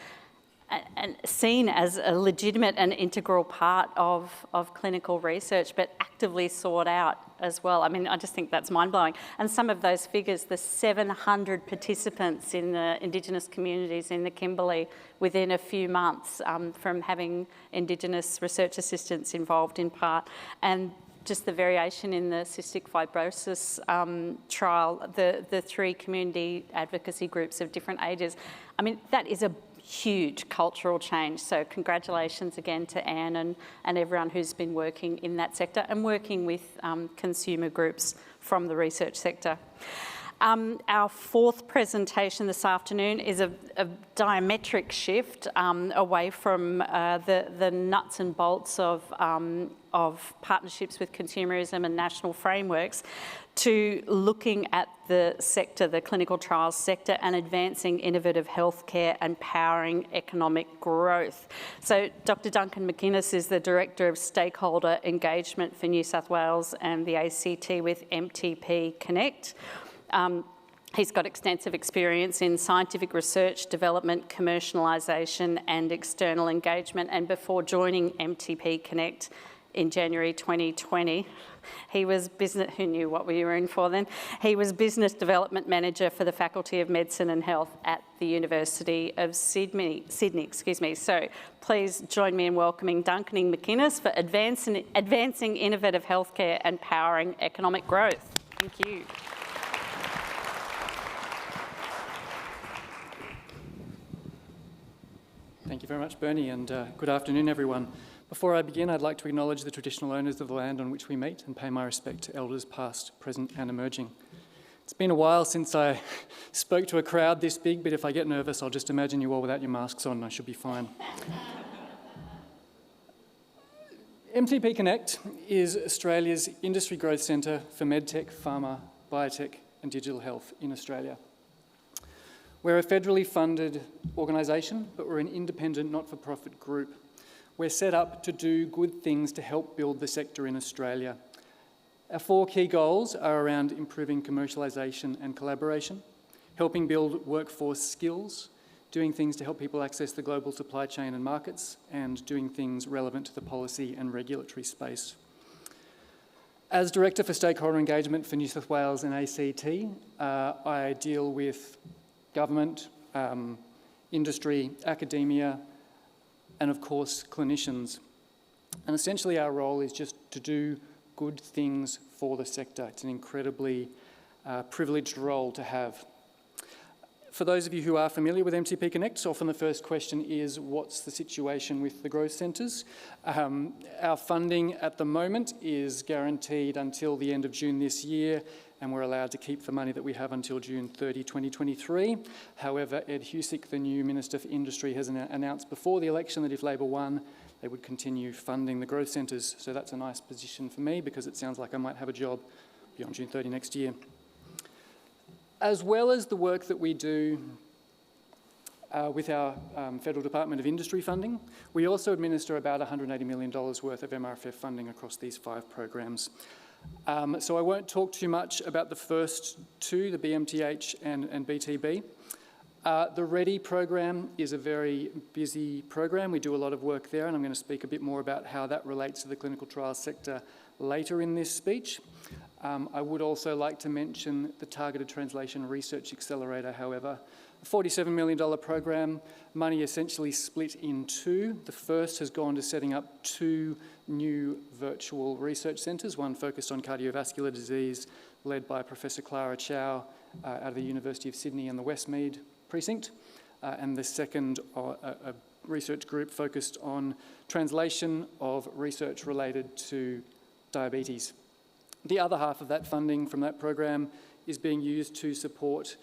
seen as a legitimate and integral part of clinical research, but actively sought out as well. I mean, I just think that's mind-blowing. And some of those figures, the 700 participants in the Indigenous communities in the Kimberley within a few months from having Indigenous research assistants involved in part, and just the variation in the cystic fibrosis trial, the 3 community advocacy groups of different ages. I mean, that is a huge cultural change. So congratulations again to Anne and everyone who's been working in that sector and working with consumer groups from the research sector. Our 4th presentation this afternoon is a diametric shift away from the nuts and bolts of partnerships with consumerism and national frameworks to looking at the sector, the clinical trials sector, and advancing innovative healthcare and powering economic growth. So Dr. Duncan Mckinnis is the Director of Stakeholder Engagement for New South Wales and the ACT with MTP Connect. He's got extensive experience in scientific research, development, commercialisation and external engagement, and before joining MTP Connect in January 2020, he was who knew what we were in for then? He was Business Development Manager for the Faculty of Medicine and Health at the University of Sydney. So please join me in welcoming Duncan Mckinnis for advancing innovative healthcare and powering economic growth. Thank you. Thank you very much, Bernie, and good afternoon, everyone. Before I begin, I'd like to acknowledge the traditional owners of the land on which we meet and pay my respect to elders past, present and emerging. It's been a while since I spoke to a crowd this big, but if I get nervous, I'll just imagine you all without your masks on and I should be fine. MTP Connect is Australia's industry growth centre for medtech, pharma, biotech and digital health in Australia. We're a federally funded organisation, but we're an independent not-for-profit group. We're set up to do good things to help build the sector in Australia. Our 4 key goals are around improving commercialisation and collaboration, helping build workforce skills, doing things to help people access the global supply chain and markets, and doing things relevant to the policy and regulatory space. As Director for Stakeholder Engagement for New South Wales and ACT, I deal with government, industry, academia, and of course clinicians. And essentially our role is just to do good things for the sector. It's an incredibly privileged role to have. For those of you who are familiar with MTP Connect, often the first question is, what's the situation with the growth centres? Our funding at the moment is guaranteed until the end of June this year, and we're allowed to keep the money that we have until June 30, 2023. However, Ed Husic, the new Minister for Industry, has announced before the election that if Labor won, they would continue funding the growth centres. So that's a nice position for me because it sounds like I might have a job beyond June 30 next year. As well as the work that we do with our Federal Department of Industry funding. We also administer about $180 million worth of MRFF funding across these 5 programs. So I won't talk too much about the first 2, the BMTH and BTB. The READY program is a very busy program. We do a lot of work there, and I'm going to speak a bit more about how that relates to the clinical trials sector later in this speech. I would also like to mention the Targeted Translation Research Accelerator, however. A $47 million program, money essentially split in 2. The first has gone to setting up 2 new virtual research centres, one focused on cardiovascular disease, led by Professor Clara Chow out of the University of Sydney and the Westmead precinct, and the second, a research group focused on translation of research related to diabetes. The other half of that funding from that program is being used to support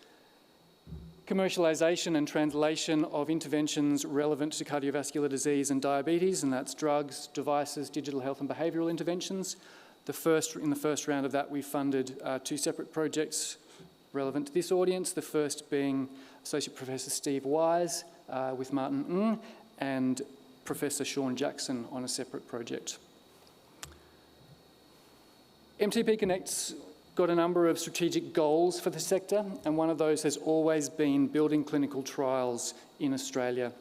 commercialisation and translation of interventions relevant to cardiovascular disease and diabetes, and that's drugs, devices, digital health and behavioural interventions. In the first round of that, we funded 2 separate projects relevant to this audience, the first being Associate Professor Steve Wise with Martin Ng and Professor Sean Jackson on a separate project. MTP Connect's got a number of strategic goals for the sector, and one of those has always been building clinical trials in Australia.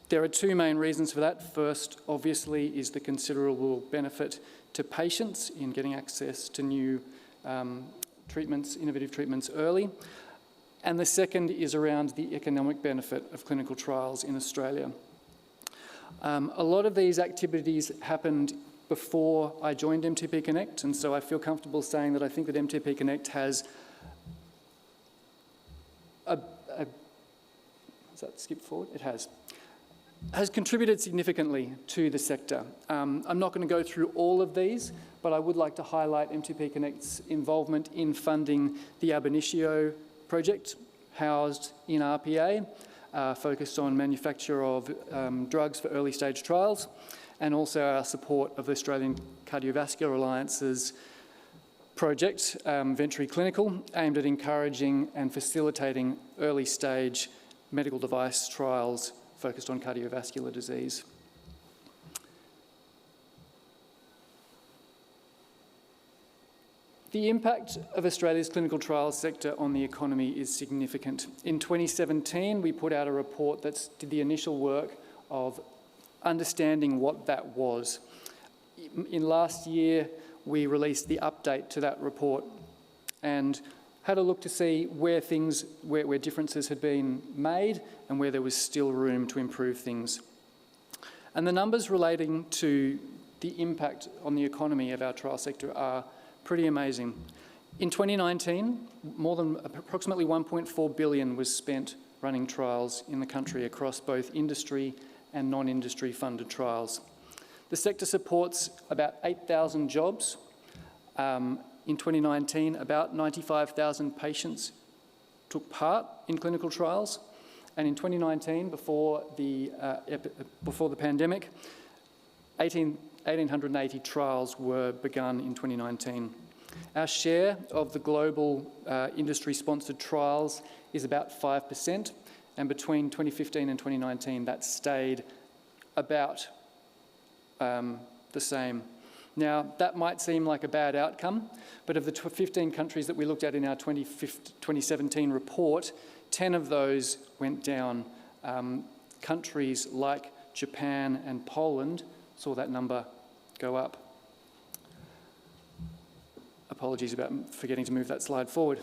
There are 2 main reasons for that. First, obviously, is the considerable benefit to patients in getting access to new treatments, innovative treatments early. And the second is around the economic benefit of clinical trials in Australia. A lot of these activities happened before I joined MTP Connect, and so I feel comfortable saying that I think that MTP Connect has has that skipped forward? It has contributed significantly to the sector. I'm not going to go through all of these, but I would like to highlight MTP Connect's involvement in funding the Ab Initio project, housed in RPA, focused on manufacture of drugs for early stage trials, and also our support of the Australian Cardiovascular Alliance's project, Venturi Clinical, aimed at encouraging and facilitating early stage medical device trials focused on cardiovascular disease. The impact of Australia's clinical trials sector on the economy is significant. In 2017, we put out a report that did the initial work of understanding what that was. In last year, we released the update to that report and had a look to see where differences had been made and where there was still room to improve things. And the numbers relating to the impact on the economy of our trial sector are pretty amazing. In 2019, more than approximately $1.4 billion was spent running trials in the country across both industry and non-industry funded trials. The sector supports about 8,000 jobs. In 2019, about 95,000 patients took part in clinical trials. And in 2019, before the pandemic, 1,880 trials were begun in 2019. Our share of the global industry-sponsored trials is about 5%, and between 2015 and 2019, that stayed about the same. Now, that might seem like a bad outcome, but of the 15 countries that we looked at in our 2017 report, 10 of those went down. Countries like Japan and Poland saw that number go up. Apologies about forgetting to move that slide forward.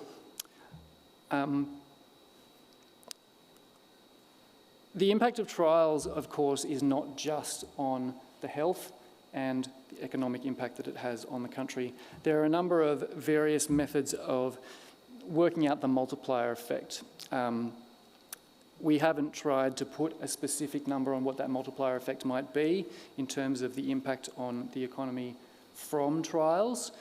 The impact of trials, of course, is not just on the health and the economic impact that it has on the country. There are a number of various methods of working out the multiplier effect. We haven't tried to put a specific number on what that multiplier effect might be in terms of the impact on the economy from trials.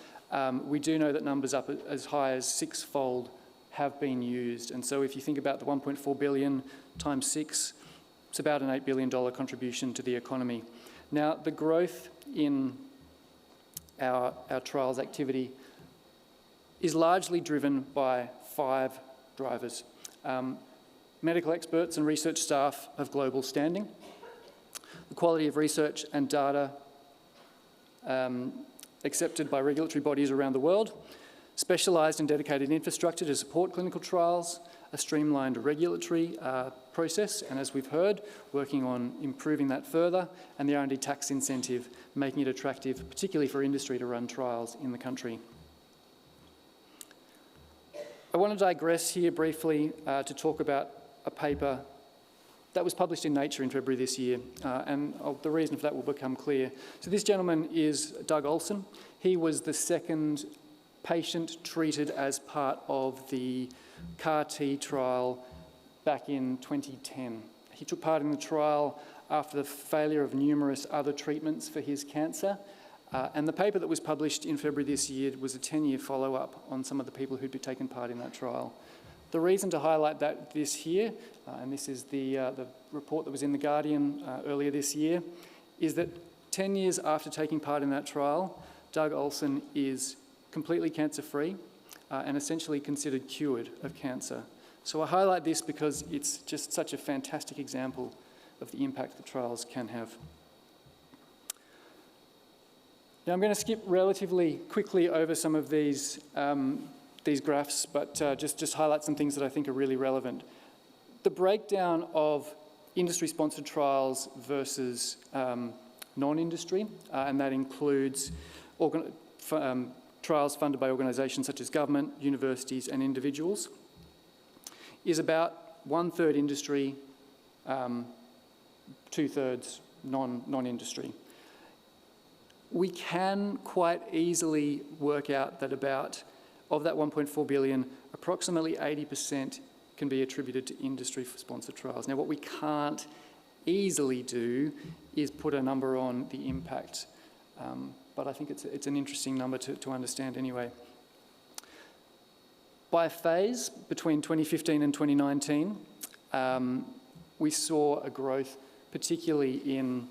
We do know that numbers up as high as 6-fold have been used. And so if you think about the 1.4 billion times 6, it's about an $8 billion contribution to the economy. Now, the growth in our trials activity is largely driven by 5 drivers. medical experts and research staff of global standing, the quality of research and data accepted by regulatory bodies around the world, specialised and dedicated infrastructure to support clinical trials, a streamlined regulatory process, and as we've heard, working on improving that further, and the R&D tax incentive, making it attractive, particularly for industry, to run trials in the country. I want to digress here briefly to talk about a paper that was published in Nature in February this year, and the reason for that will become clear. So this gentleman is Doug Olsen. He was the second patient treated as part of the CAR-T trial back in 2010. He took part in the trial after the failure of numerous other treatments for his cancer, and the paper that was published in February this year was a 10-year follow-up on some of the people who'd taken part in that trial. The reason to highlight this here, and this is the report that was in The Guardian earlier this year, is that 10 years after taking part in that trial, Doug Olsen is completely cancer-free and essentially considered cured of cancer. So I highlight this because it's just such a fantastic example of the impact that trials can have. Now I'm going to skip relatively quickly over some of these graphs, but just highlight some things that I think are really relevant. The breakdown of industry-sponsored trials versus non-industry, and that includes trials funded by organisations such as government, universities and individuals, is about 1/3 industry, 2/3 non-industry. We can quite easily work out that of that 1.4 billion, approximately 80% can be attributed to industry-sponsored trials. Now, what we can't easily do is put a number on the impact, but I think it's an interesting number to understand anyway. By phase, between 2015 and 2019, we saw a growth, particularly in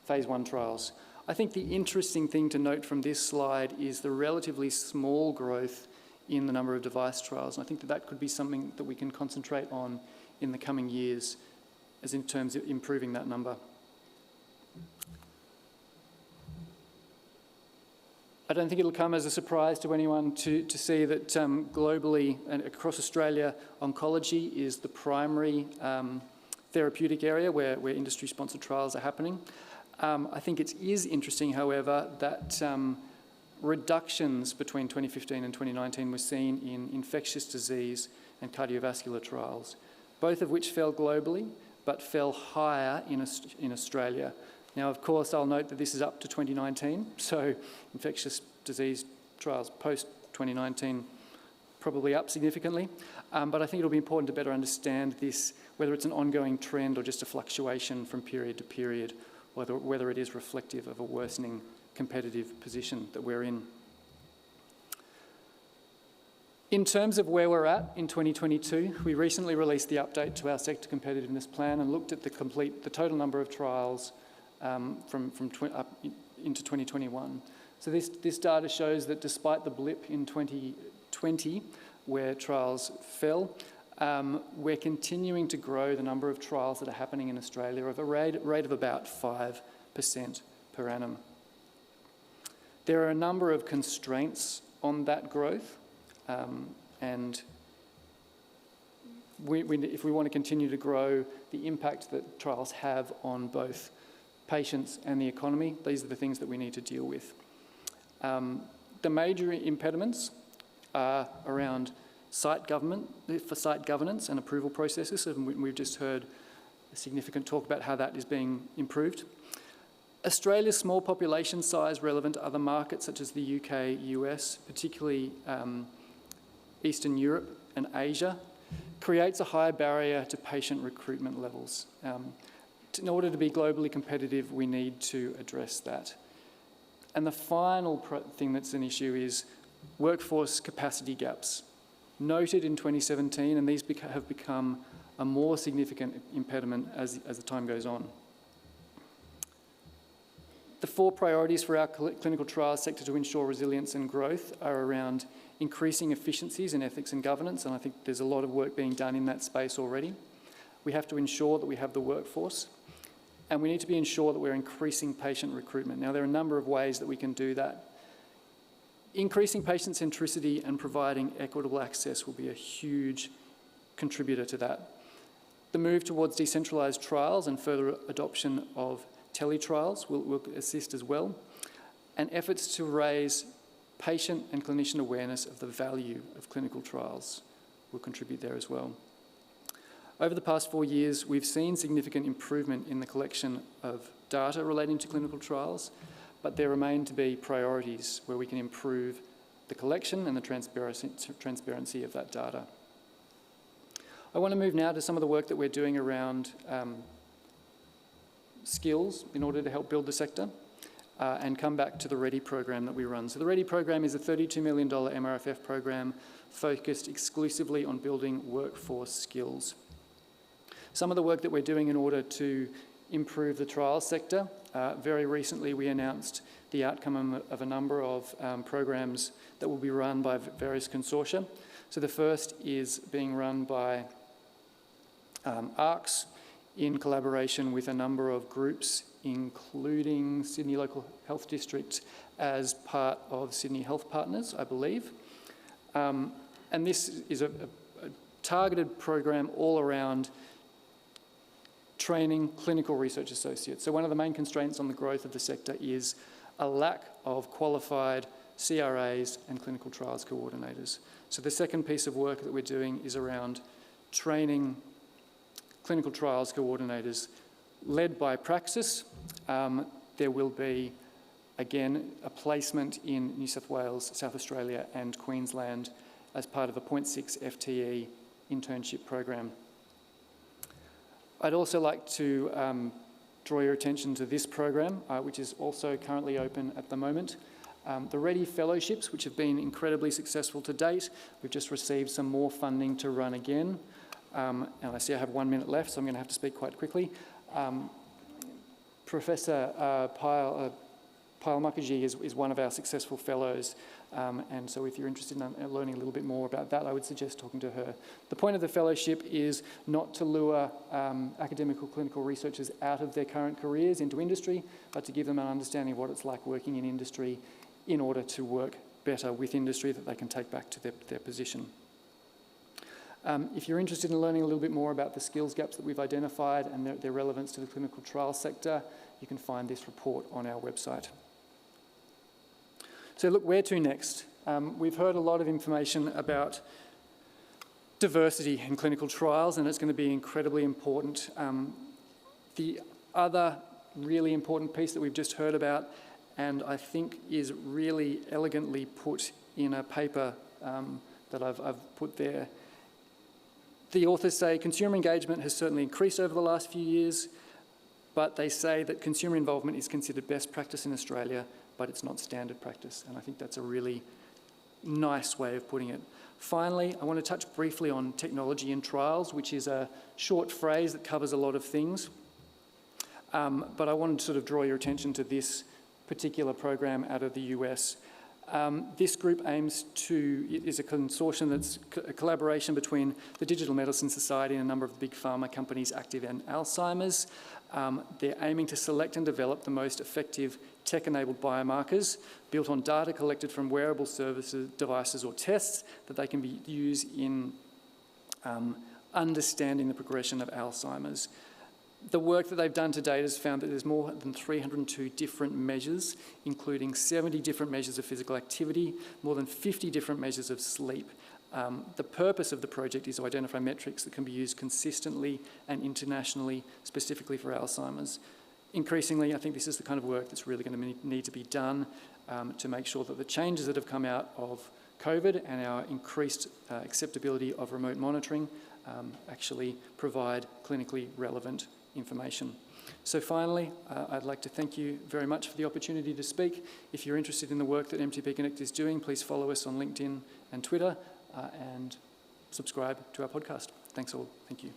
phase 1 trials. I think the interesting thing to note from this slide is the relatively small growth in the number of device trials, and I think that could be something that we can concentrate on in the coming years as in terms of improving that number. I don't think it'll come as a surprise to anyone to see that globally and across Australia, oncology is the primary therapeutic area where industry-sponsored trials are happening. I think it is interesting, however, that reductions between 2015 and 2019 were seen in infectious disease and cardiovascular trials, both of which fell globally, but fell higher in Australia. Now, of course, I'll note that this is up to 2019, so infectious disease trials post-2019 probably up significantly, but I think it'll be important to better understand this, whether it's an ongoing trend or just a fluctuation from period to period, whether it is reflective of a worsening competitive position that we're in. In terms of where we're at in 2022, we recently released the update to our sector competitiveness plan and looked at the total number of trials up into 2021. So this data shows that despite the blip in 2020, where trials fell, we're continuing to grow the number of trials that are happening in Australia at a rate of about 5% per annum. There are a number of constraints on that growth, and if we want to continue to grow the impact that trials have on both patients and the economy, these are the things that we need to deal with. The major impediments are around site governance and approval processes, and we've just heard a significant talk about how that is being improved. Australia's small population size relevant to other markets such as the UK, US, particularly Eastern Europe and Asia, creates a high barrier to patient recruitment levels. In order to be globally competitive, we need to address that. And the final thing that's an issue is workforce capacity gaps. Noted in 2017, and these have become a more significant impediment as the time goes on. The 4 priorities for our clinical trials sector to ensure resilience and growth are around increasing efficiencies in ethics and governance, and I think there's a lot of work being done in that space already. We have to ensure that we have the workforce, and we need to be ensure that we're increasing patient recruitment. Now, there are a number of ways that we can do that. Increasing patient centricity and providing equitable access will be a huge contributor to that. The move towards decentralised trials and further adoption of teletrials will assist as well, and efforts to raise patient and clinician awareness of the value of clinical trials will contribute there as well. Over the past 4 years, we've seen significant improvement in the collection of data relating to clinical trials, but there remain to be priorities where we can improve the collection and the transparency of that data. I want to move now to some of the work that we're doing around skills in order to help build the sector. And come back to the READY program that we run. So the READY program is a $32 million MRFF program focused exclusively on building workforce skills. Some of the work that we're doing in order to improve the trials sector, very recently we announced the outcome of a number of programs that will be run by various consortia. So the first is being run by ARCS in collaboration with a number of groups, including Sydney Local Health District as part of Sydney Health Partners, I believe. And this is a targeted program all around training clinical research associates. So one of the main constraints on the growth of the sector is a lack of qualified CRAs and clinical trials coordinators. So the second piece of work that we're doing is around training clinical trials coordinators led by Praxis. There will be, again, a placement in New South Wales, South Australia and Queensland as part of a 0.6 FTE internship program. I'd also like to draw your attention to this program, which is also currently open at the moment. The READY Fellowships, which have been incredibly successful to date. We've just received some more funding to run again. And I see I have 1 minute left, so I'm going to have to speak quite quickly. Professor Pyle Mukherjee is one of our successful fellows, and so if you're interested in learning a little bit more about that, I would suggest talking to her. The point of the fellowship is not to lure academic or clinical researchers out of their current careers into industry, but to give them an understanding of what it's like working in industry in order to work better with industry that they can take back to their position. If you're interested in learning a little bit more about the skills gaps that we've identified and their relevance to the clinical trial sector, you can find this report on our website. So look, where to next? We've heard a lot of information about diversity in clinical trials, and it's going to be incredibly important. The other really important piece that we've just heard about, and I think is really elegantly put in a paper that I've put there. The authors say consumer engagement has certainly increased over the last few years, but they say that consumer involvement is considered best practice in Australia, but it's not standard practice. And I think that's a really nice way of putting it. Finally, I want to touch briefly on technology in trials, which is a short phrase that covers a lot of things. But I wanted to sort of draw your attention to this particular program out of the US. This group it is a consortium that's a collaboration between the Digital Medicine Society and a number of big pharma companies active in Alzheimer's. They're aiming to select and develop the most effective tech-enabled biomarkers built on data collected from wearable services, devices or tests that they can be used in understanding the progression of Alzheimer's. The work that they've done to date has found that there's more than 302 different measures, including 70 different measures of physical activity, more than 50 different measures of sleep. The purpose of the project is to identify metrics that can be used consistently and internationally, specifically for Alzheimer's. Increasingly, I think this is the kind of work that's really going to need to be done to make sure that the changes that have come out of COVID and our increased acceptability of remote monitoring actually provide clinically relevant information. So finally, I'd like to thank you very much for the opportunity to speak. If you're interested in the work that MTP Connect is doing, please follow us on LinkedIn and Twitter and subscribe to our podcast. Thanks all. Thank you.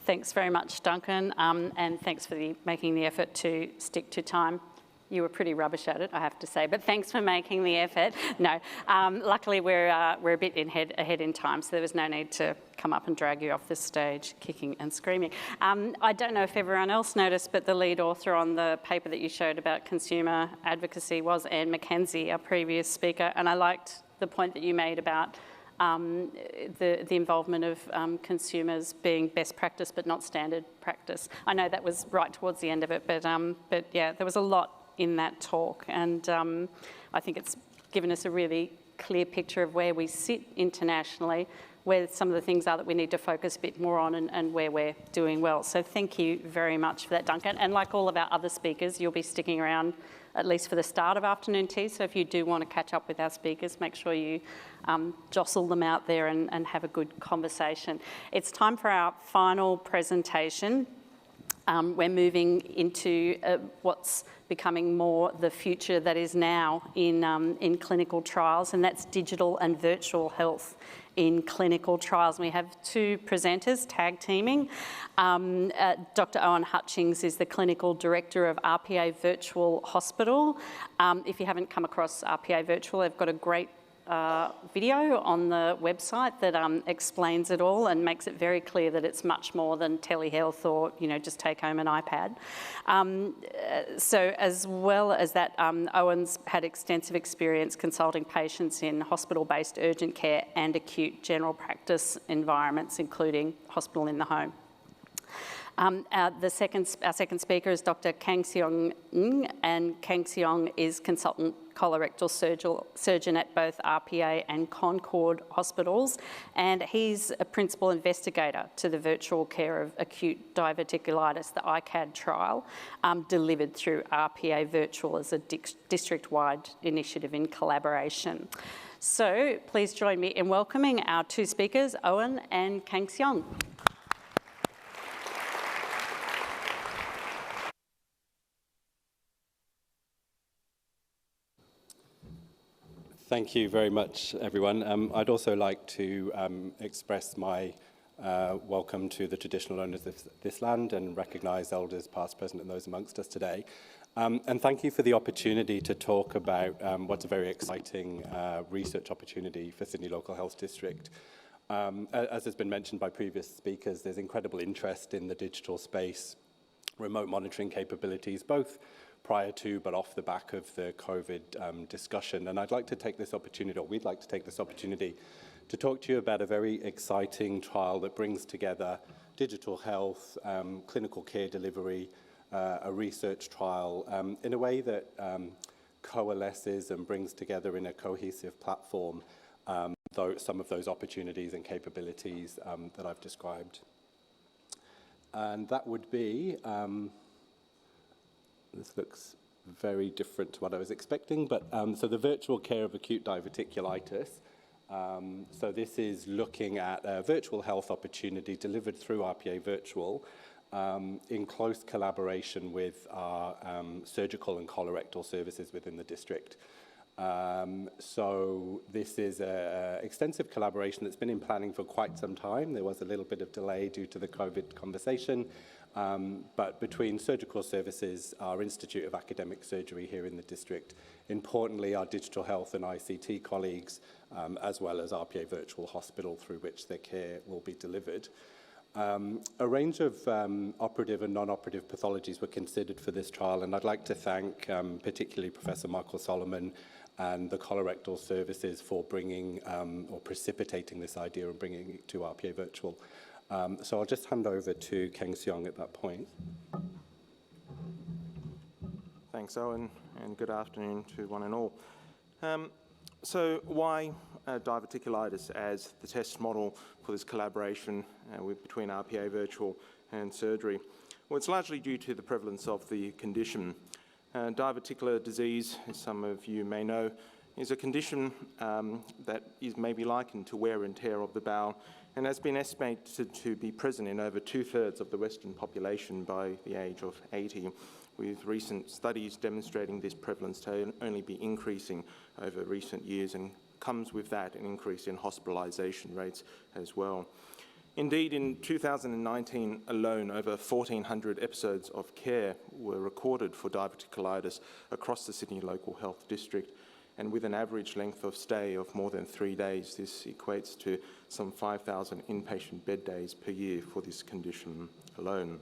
Thanks very much, Duncan, and thanks for making the effort to stick to time. You were pretty rubbish at it, I have to say, but thanks for making the effort. No, luckily we're a bit ahead in time, so there was no need to come up and drag you off the stage kicking and screaming. I don't know if everyone else noticed, but the lead author on the paper that you showed about consumer advocacy was Anne McKenzie, our previous speaker, and I liked the point that you made about the involvement of consumers being best practice but not standard practice. I know that was right towards the end of it, but yeah, there was a lot in that talk, and I think it's given us a really clear picture of where we sit internationally, where some of the things are that we need to focus a bit more on, and where we're doing well. So thank you very much for that, Duncan. And like all of our other speakers, you'll be sticking around at least for the start of afternoon tea, so if you do want to catch up with our speakers, make sure you jostle them out there and have a good conversation. It's time for our final presentation. We're moving into what's becoming more the future that is now in clinical trials, and that's digital and virtual health in clinical trials. And we have two presenters tag teaming. Dr. Owen Hutchings is the clinical director of RPA Virtual Hospital. If you haven't come across RPA Virtual, they've got a great video on the website that explains it all and makes it very clear that it's much more than telehealth or, just take home an iPad. So as well as that, Owen's had extensive experience consulting patients in hospital-based urgent care and acute general practice environments, including hospital in the home. Our second speaker is Dr. Kheng-Seong, and Kheng-Seong is consultant colorectal surgeon at both RPA and Concord hospitals, and he's a principal investigator to the virtual care of acute diverticulitis, the ICAD trial, delivered through RPA Virtual as a district-wide initiative in collaboration. So please join me in welcoming our two speakers, Owen and Kheng-Seong. Thank you very much, everyone. I'd also like to express my welcome to the traditional owners of this land and recognise elders past, present and those amongst us today. And thank you for the opportunity to talk about what's a very exciting research opportunity for Sydney Local Health District. As has been mentioned by previous speakers, there's incredible interest in the digital space, remote monitoring capabilities, both prior to but off the back of the COVID discussion. And I'd like to take this opportunity, or we'd like to take this opportunity, to talk to you about a very exciting trial that brings together digital health, clinical care delivery, a research trial, in a way that coalesces and brings together in a cohesive platform some of those opportunities and capabilities that I've described. And that would be, this looks very different to what I was expecting, but so the virtual care of acute diverticulitis. So this is looking at a virtual health opportunity delivered through RPA Virtual in close collaboration with our surgical and colorectal services within the district. So this is an extensive collaboration that's been in planning for quite some time. There was a little bit of delay due to the COVID conversation, but between surgical services, our Institute of Academic Surgery here in the district, importantly our digital health and ICT colleagues, as well as RPA Virtual Hospital through which their care will be delivered. A range of operative and non-operative pathologies were considered for this trial, and I'd like to thank particularly Professor Michael Solomon and the colorectal services for bringing or precipitating this idea and bringing it to RPA Virtual. So I'll just hand over to Kheng-Seong at that point. Thanks, Owen, and good afternoon to one and all. So why diverticulitis as the test model for this collaboration between RPA Virtual and surgery? Well, it's largely due to the prevalence of the condition. Diverticular disease, as some of you may know, is a condition that is maybe likened to wear and tear of the bowel and has been estimated to be present in over 2/3 of the Western population by the age of 80, with recent studies demonstrating this prevalence to only be increasing over recent years, and comes with that an increase in hospitalisation rates as well. Indeed, in 2019 alone, over 1,400 episodes of care were recorded for diverticulitis across the Sydney Local Health District, and with an average length of stay of more than 3 days, this equates to some 5,000 inpatient bed days per year for this condition alone.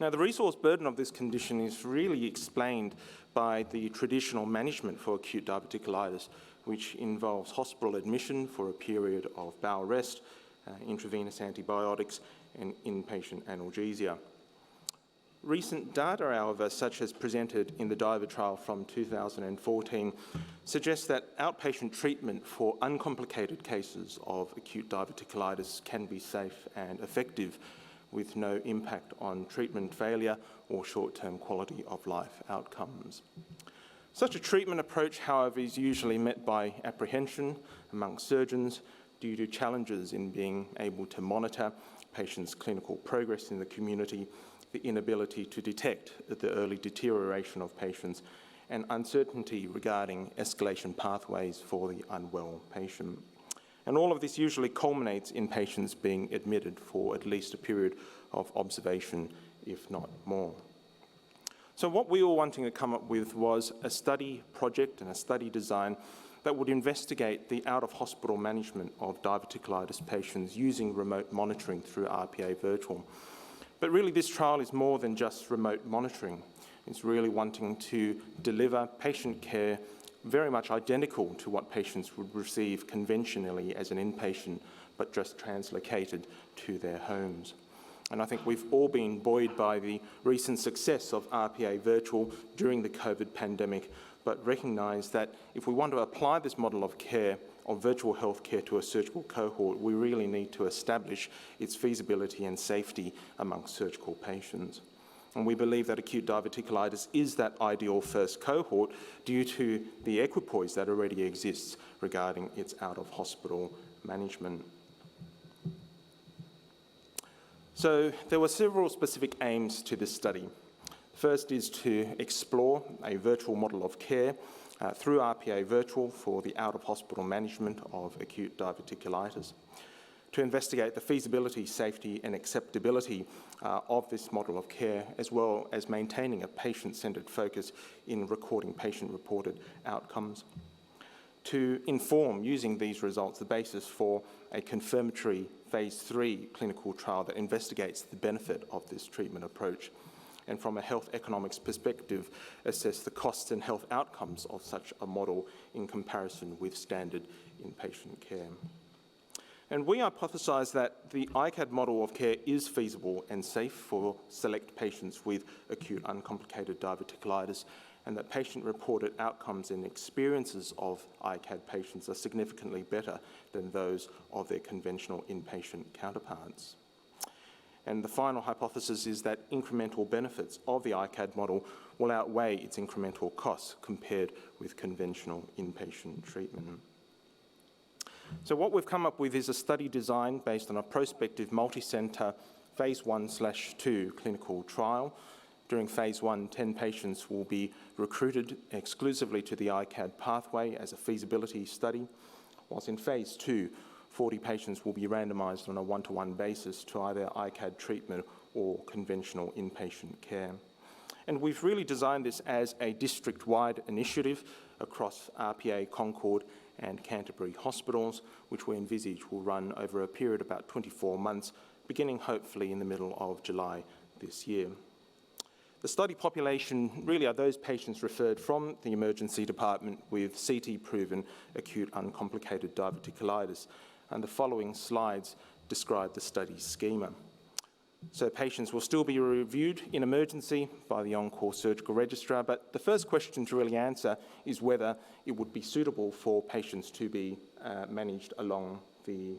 Now, the resource burden of this condition is really explained by the traditional management for acute diverticulitis, which involves hospital admission for a period of bowel rest, intravenous antibiotics, and inpatient analgesia. Recent data, however, such as presented in the DIVER trial from 2014, suggests that outpatient treatment for uncomplicated cases of acute diverticulitis can be safe and effective, with no impact on treatment failure or short-term quality of life outcomes. Such a treatment approach, however, is usually met by apprehension among surgeons due to challenges in being able to monitor patients' clinical progress in the community, the inability to detect the early deterioration of patients, and uncertainty regarding escalation pathways for the unwell patient. And all of this usually culminates in patients being admitted for at least a period of observation, if not more. So what we were wanting to come up with was a study project and a study design that would investigate the out-of-hospital management of diverticulitis patients using remote monitoring through RPA Virtual. But really, this trial is more than just remote monitoring. It's really wanting to deliver patient care very much identical to what patients would receive conventionally as an inpatient, but just translocated to their homes. And I think we've all been buoyed by the recent success of RPA Virtual during the COVID pandemic, but recognise that if we want to apply this model of care, of virtual health care to a surgical cohort, we really need to establish its feasibility and safety among surgical patients. And we believe that acute diverticulitis is that ideal first cohort due to the equipoise that already exists regarding its out-of-hospital management. So there were several specific aims to this study. First is to explore a virtual model of care through RPA Virtual for the out-of-hospital management of acute diverticulitis, to investigate the feasibility, safety and acceptability of this model of care, as well as maintaining a patient-centred focus in recording patient-reported outcomes, to inform, using these results, the basis for a confirmatory phase 3 clinical trial that investigates the benefit of this treatment approach, and from a health economics perspective, assess the costs and health outcomes of such a model in comparison with standard inpatient care. And we hypothesise that the ICAD model of care is feasible and safe for select patients with acute uncomplicated diverticulitis, and that patient-reported outcomes and experiences of ICAD patients are significantly better than those of their conventional inpatient counterparts. And the final hypothesis is that incremental benefits of the ICAD model will outweigh its incremental costs compared with conventional inpatient treatment. So what we've come up with is a study design based on a prospective multi-centre phase 1/2 clinical trial. During phase 1, 10 patients will be recruited exclusively to the ICAD pathway as a feasibility study, whilst in phase 2, 40 patients will be randomised on a one-to-one basis to either ICAD treatment or conventional inpatient care. And we've really designed this as a district-wide initiative across RPA, Concord and Canterbury hospitals, which we envisage will run over a period of about 24 months, beginning hopefully in the middle of July this year. The study population really are those patients referred from the emergency department with CT-proven acute uncomplicated diverticulitis, and the following slides describe the study schema. So patients will still be reviewed in emergency by the on-call surgical registrar, but the first question to really answer is whether it would be suitable for patients to be managed along the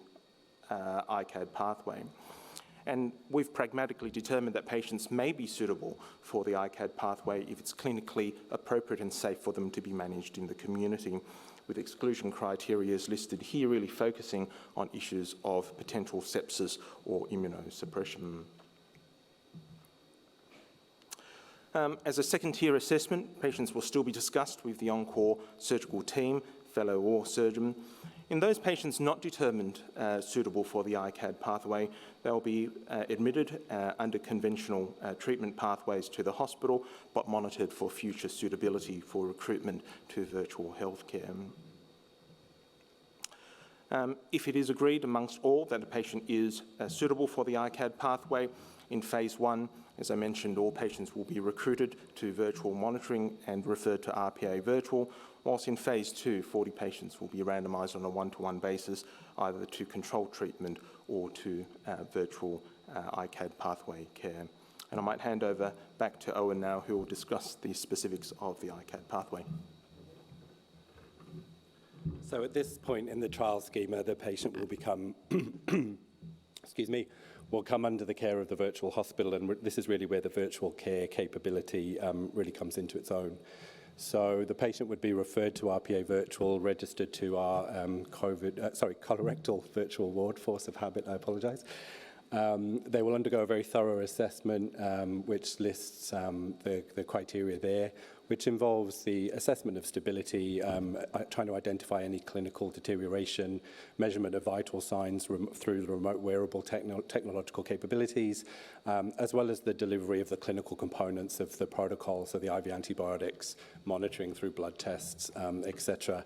ICAD pathway. And we've pragmatically determined that patients may be suitable for the ICAD pathway if it's clinically appropriate and safe for them to be managed in the community, with exclusion criteria as listed here really focusing on issues of potential sepsis or immunosuppression. As a second-tier assessment, patients will still be discussed with the on-call surgical team fellow or surgeon. In those patients not determined suitable for the ICAD pathway, they'll be admitted under conventional treatment pathways to the hospital, but monitored for future suitability for recruitment to virtual healthcare. If it is agreed amongst all that a patient is suitable for the ICAD pathway, in phase 1, as I mentioned, all patients will be recruited to virtual monitoring and referred to RPA virtual, whilst in phase 2, 40 patients will be randomised on a one-to-one basis, either to control treatment or to virtual ICAD pathway care. And I might hand over back to Owen now, who will discuss the specifics of the ICAD pathway. So at this point in the trial schema, the patient will become, will come under the care of the virtual hospital, and this is really where the virtual care capability really comes into its own. So the patient would be referred to RPA virtual, registered to our colorectal virtual ward, force of habit, I apologise. They will undergo a very thorough assessment, which lists the criteria there, which involves the assessment of stability, trying to identify any clinical deterioration, measurement of vital signs through the remote wearable technological capabilities, as well as the delivery of the clinical components of the protocol, so the IV antibiotics, monitoring through blood tests, etc.,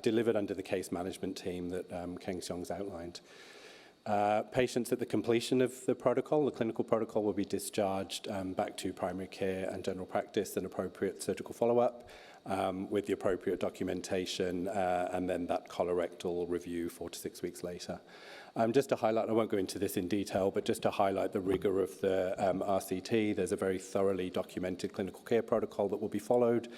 delivered under the case management team that Kheng-Seong's outlined. Patients at the completion of the protocol, the clinical protocol, will be discharged back to primary care and general practice and appropriate surgical follow-up with the appropriate documentation and then that colorectal review 4 to 6 weeks later. Just to highlight, I won't go into this in detail, but just to highlight the rigour of the RCT, there's a very thoroughly documented clinical care protocol that will be followed,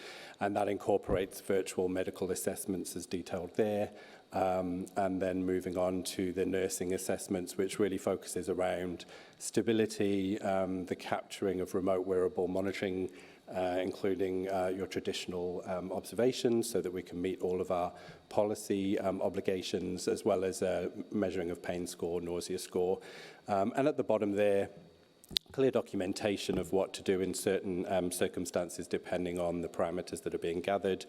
and that incorporates virtual medical assessments as detailed there. And then moving on to the nursing assessments, which really focuses around stability, the capturing of remote wearable monitoring, including your traditional observations, so that we can meet all of our policy obligations, as well as measuring of pain score, nausea score. And at the bottom there, clear documentation of what to do in certain circumstances depending on the parameters that are being gathered,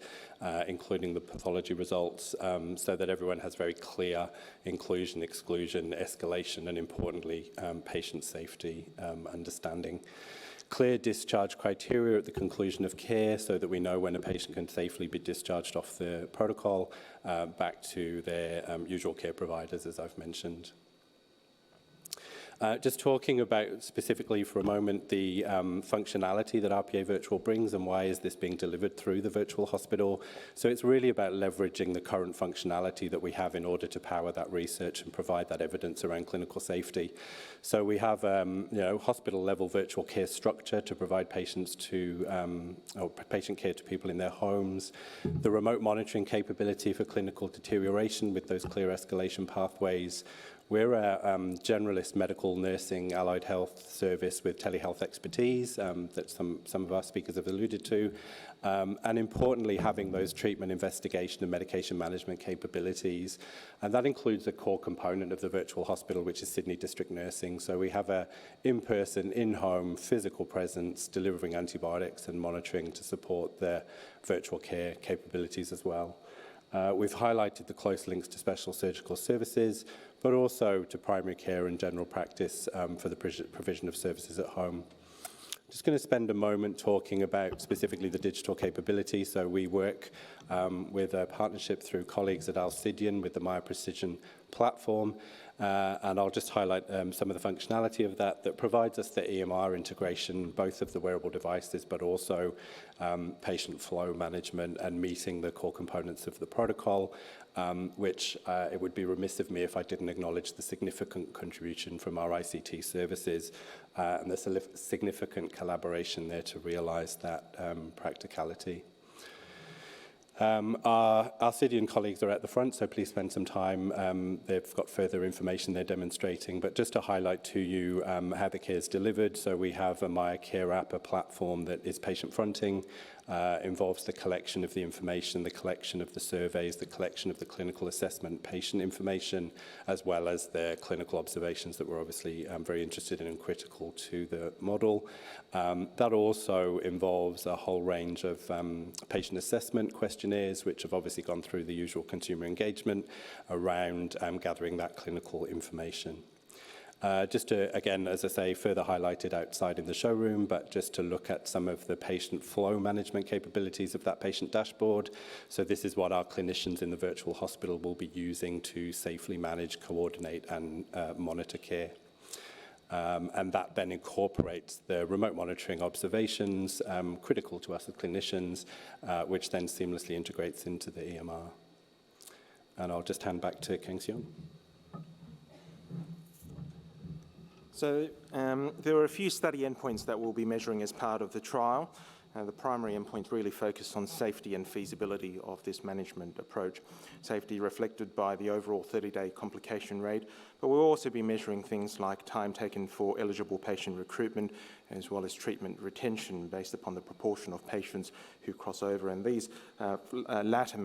including the pathology results, so that everyone has very clear inclusion, exclusion, escalation, and importantly, patient safety understanding. Clear discharge criteria at the conclusion of care, so that we know when a patient can safely be discharged off the protocol back to their usual care providers, as I've mentioned. Just talking about specifically for a moment the functionality that RPA Virtual brings and why is this being delivered through the virtual hospital. So it's really about leveraging the current functionality that we have in order to power that research and provide that evidence around clinical safety. So we have hospital level virtual care structure to provide patients to patient care to people in their homes, the remote monitoring capability for clinical deterioration with those clear escalation pathways. We're a generalist medical nursing allied health service with telehealth expertise that some of our speakers have alluded to. And importantly, having those treatment, investigation and medication management capabilities. And that includes a core component of the virtual hospital, which is Sydney District Nursing. So we have a in-person, in-home, physical presence, delivering antibiotics and monitoring to support the virtual care capabilities as well. We've highlighted the close links to special surgical services, but also to primary care and general practice for the provision of services at home. Just going to spend a moment talking about specifically the digital capability. So we work with a partnership through colleagues at Alcidion with the Maya Precision platform. And I'll just highlight some of the functionality of that provides us the EMR integration, both of the wearable devices, but also patient flow management and meeting the core components of the protocol, which it would be remiss of me if I didn't acknowledge the significant contribution from our ICT services and the significant collaboration there to realise that practicality. Our Alcidion colleagues are at the front, so please spend some time. They've got further information they're demonstrating, but just to highlight to you how the care is delivered. So we have a Maya Care app, a platform that is patient fronting, involves the collection of the information, the collection of the surveys, the collection of the clinical assessment patient information, as well as the clinical observations that we're obviously very interested in and critical to the model. That also involves a whole range of patient assessment questionnaires, which have obviously gone through the usual consumer engagement around gathering that clinical information. Just to, again, as I say, further highlighted outside in the showroom, but just to look at some of the patient flow management capabilities of that patient dashboard. So this is what our clinicians in the virtual hospital will be using to safely manage, coordinate and monitor care. And that then incorporates the remote monitoring observations critical to us as clinicians, which then seamlessly integrates into the EMR. And I'll just hand back to Kheng-Seong. So there are a few study endpoints that we'll be measuring as part of the trial. The primary endpoints really focus on safety and feasibility of this management approach. Safety reflected by the overall 30-day complication rate, but we'll also be measuring things like time taken for eligible patient recruitment, as well as treatment retention based upon the proportion of patients who cross over. And these latter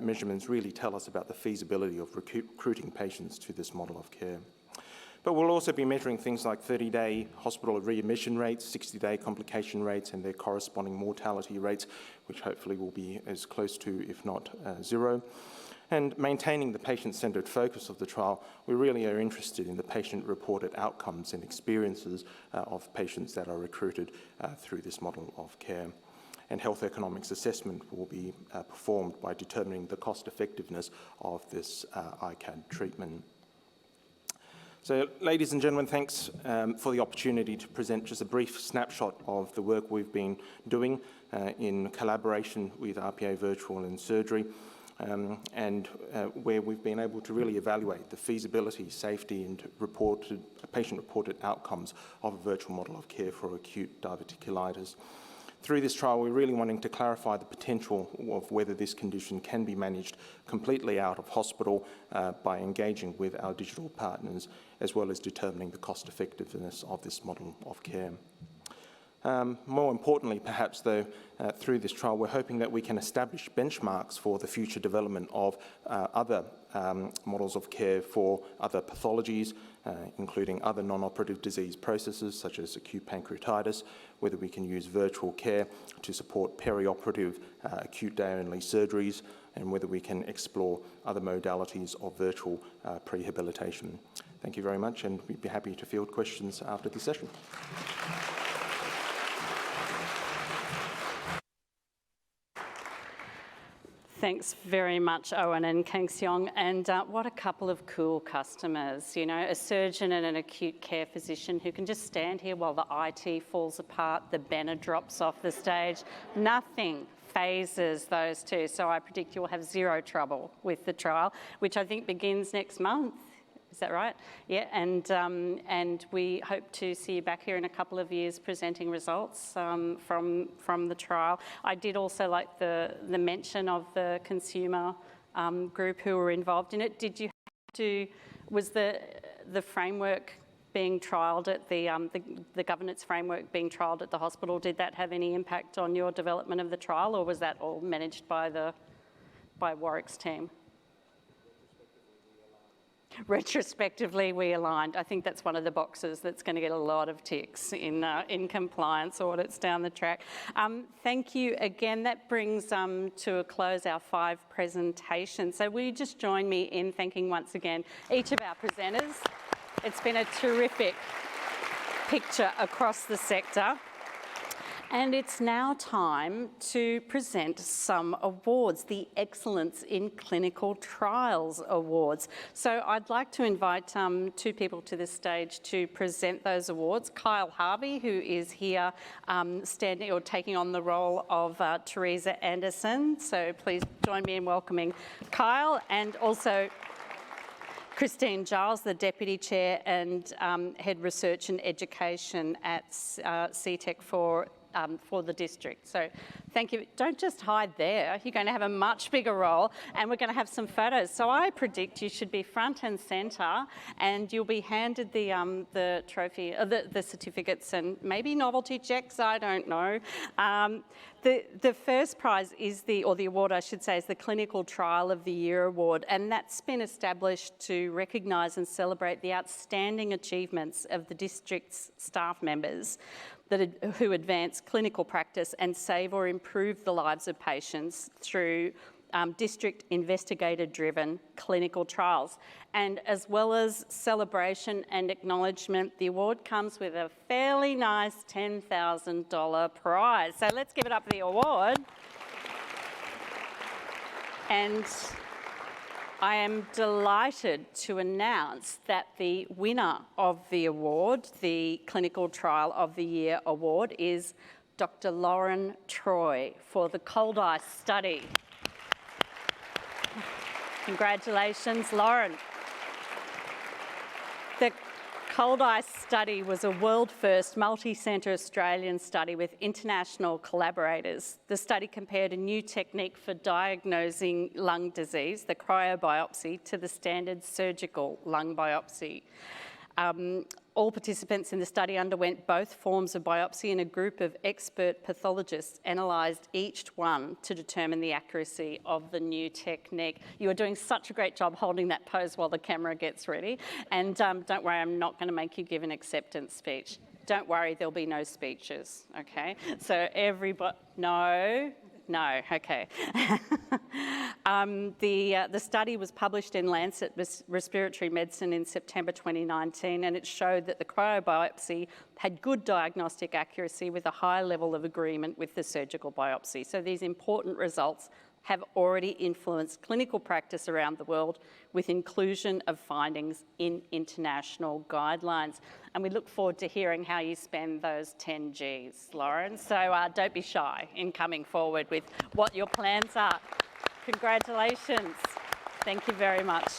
measurements really tell us about the feasibility of recruiting patients to this model of care. But we'll also be measuring things like 30-day hospital readmission rates, 60-day complication rates, and their corresponding mortality rates, which hopefully will be as close to, if not zero. And maintaining the patient-centred focus of the trial, we really are interested in the patient-reported outcomes and experiences of patients that are recruited through this model of care. And health economics assessment will be performed by determining the cost-effectiveness of this ICAD treatment. So, ladies and gentlemen, thanks for the opportunity to present just a brief snapshot of the work we've been doing in collaboration with RPA Virtual and Surgery, and where we've been able to really evaluate the feasibility, safety and patient-reported outcomes of a virtual model of care for acute diverticulitis. Through this trial, we're really wanting to clarify the potential of whether this condition can be managed completely out of hospital by engaging with our digital partners, as well as determining the cost-effectiveness of this model of care. More importantly, perhaps, though, through this trial, we're hoping that we can establish benchmarks for the future development of other models of care for other pathologies, including other non-operative disease processes such as acute pancreatitis, whether we can use virtual care to support perioperative acute day-only surgeries, and whether we can explore other modalities of virtual prehabilitation. Thank you very much, and we'd be happy to field questions after the session. Thanks very much, Owen and Kheng-Seong. And what a couple of cool customers, you know, a surgeon and an acute care physician who can just stand here while the IT falls apart, the banner drops off the stage. Nothing phases those two. So I predict you'll have zero trouble with the trial, which I think begins next month. Is that right? Yeah, and we hope to see you back here in a couple of years presenting results from the trial. I did also like the mention of the consumer group who were involved in it. Did you have to, was the framework being trialled at the governance framework being trialled at the hospital, did that have any impact on your development of the trial, or was that all managed by Warwick's team? Retrospectively, we aligned. I think that's one of the boxes that's going to get a lot of ticks in compliance audits down the track. Thank you again. That brings to a close our 5 presentations. So will you just join me in thanking once again each of our presenters. It's been a terrific picture across the sector. And it's now time to present some awards, the Excellence in Clinical Trials Awards. So I'd like to invite 2 people to the stage to present those awards. Kyle Harvey, who is here standing or taking on the role of Teresa Anderson. So please join me in welcoming Kyle, and also Christine Giles, the Deputy Chair and Head Research and Education at CTEC for the district. So thank you. Don't just hide there. You're going to have a much bigger role, and we're going to have some photos. So I predict you should be front and centre, and you'll be handed the trophy, the certificates, and maybe novelty checks, I don't know. The first prize is the award I should say, is the Clinical Trial of the Year award, and that's been established to recognise and celebrate the outstanding achievements of the district's staff members who advance clinical practice and save or improve the lives of patients through district investigator-driven clinical trials. And as well as celebration and acknowledgement, the award comes with a fairly nice $10,000 prize. So let's give it up for the award. And I am delighted to announce that the winner of the award, the Clinical Trial of the Year award, is Dr. Lauren Troy for the Cold Ice study. Congratulations, Lauren. The Cold Ice study was a world-first multi-centre Australian study with international collaborators. The study compared a new technique for diagnosing lung disease, the cryobiopsy, to the standard surgical lung biopsy. All participants in the study underwent both forms of biopsy, and a group of expert pathologists analysed each one to determine the accuracy of the new technique. You are doing such a great job holding that pose while the camera gets ready. And don't worry, I'm not going to make you give an acceptance speech. Don't worry, there'll be no speeches, okay? So everybody, no, okay. The study was published in Lancet Respiratory Medicine in September 2019, and it showed that the cryobiopsy had good diagnostic accuracy with a high level of agreement with the surgical biopsy. So these important results have already influenced clinical practice around the world with inclusion of findings in international guidelines. And we look forward to hearing how you spend those 10 Gs, Lauren. So don't be shy in coming forward with what your plans are. Congratulations. Thank you very much.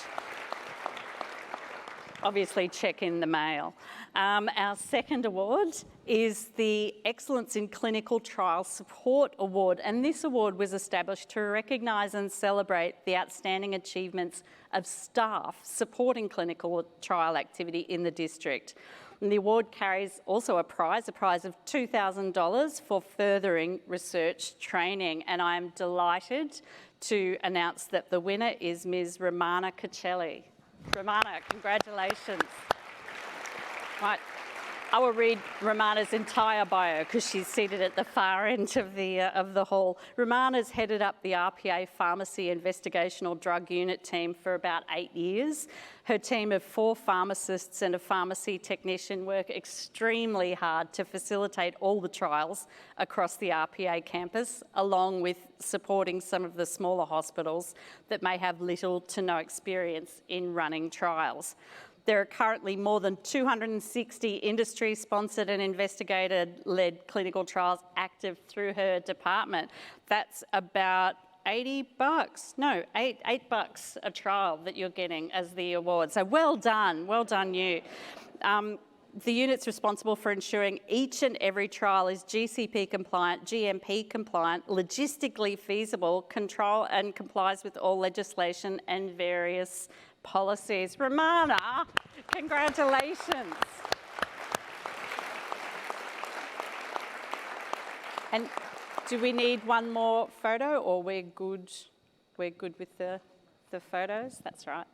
Obviously, check in the mail. Our second award is the Excellence in Clinical Trial Support Award, and this award was established to recognise and celebrate the outstanding achievements of staff supporting clinical trial activity in the district. And the award carries also a prize of $2,000 for furthering research training, and I am delighted to announce that the winner is Ms. Romana Cacelli. Romana, congratulations. Right, I will read Romana's entire bio because she's seated at the far end of the hall. Romana's headed up the RPA Pharmacy Investigational Drug Unit team for about 8 years. Her team of 4 pharmacists and a pharmacy technician work extremely hard to facilitate all the trials across the RPA campus, along with supporting some of the smaller hospitals that may have little to no experience in running trials. There are currently more than 260 industry-sponsored and investigator-led clinical trials active through her department. That's about $8 a trial that you're getting as the award. So well done you. The unit's responsible for ensuring each and every trial is GCP compliant, GMP compliant, logistically feasible, control and complies with all legislation and various policies. Romana, congratulations. And do we need one more photo, or we're good? We're good with the photos? That's right.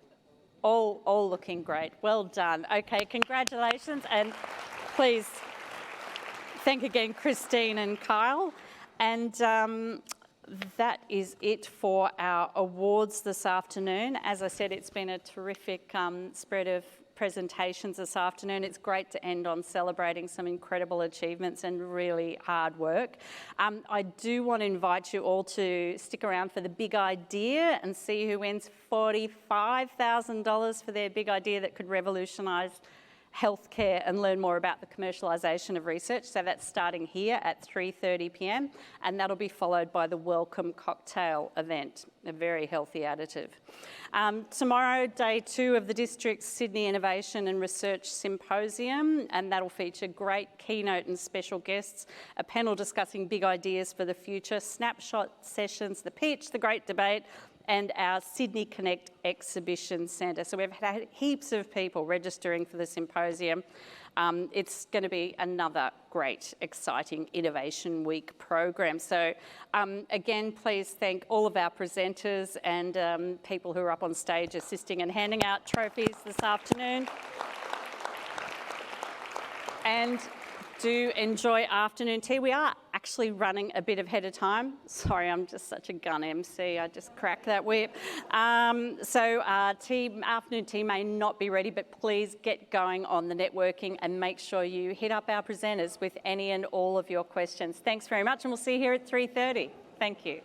All looking great. Well done. Okay, congratulations, and please thank again Christine and Kyle. And that is it for our awards this afternoon. As I said, it's been a terrific spread of presentations this afternoon. It's great to end on celebrating some incredible achievements and really hard work. I do want to invite you all to stick around for the big idea and see who wins $45,000 for their big idea that could revolutionise healthcare and learn more about the commercialisation of research. So that's starting here at 3:30 p.m, and that'll be followed by the welcome cocktail event, a very healthy additive. Tomorrow, day 2 of the District's Sydney Innovation and Research Symposium, and that'll feature great keynote and special guests, a panel discussing big ideas for the future, snapshot sessions, the pitch, the great debate, and our Sydney Connect Exhibition Centre. So we've had heaps of people registering for the symposium. It's going to be another great, exciting Innovation Week program. So again, please thank all of our presenters and people who are up on stage assisting and handing out trophies this afternoon. And do enjoy afternoon tea. We are actually running a bit ahead of time. Sorry, I'm just such a gun MC. I just cracked that whip. So afternoon tea may not be ready, but please get going on the networking and make sure you hit up our presenters with any and all of your questions. Thanks very much, and we'll see you here at 3:30. Thank you.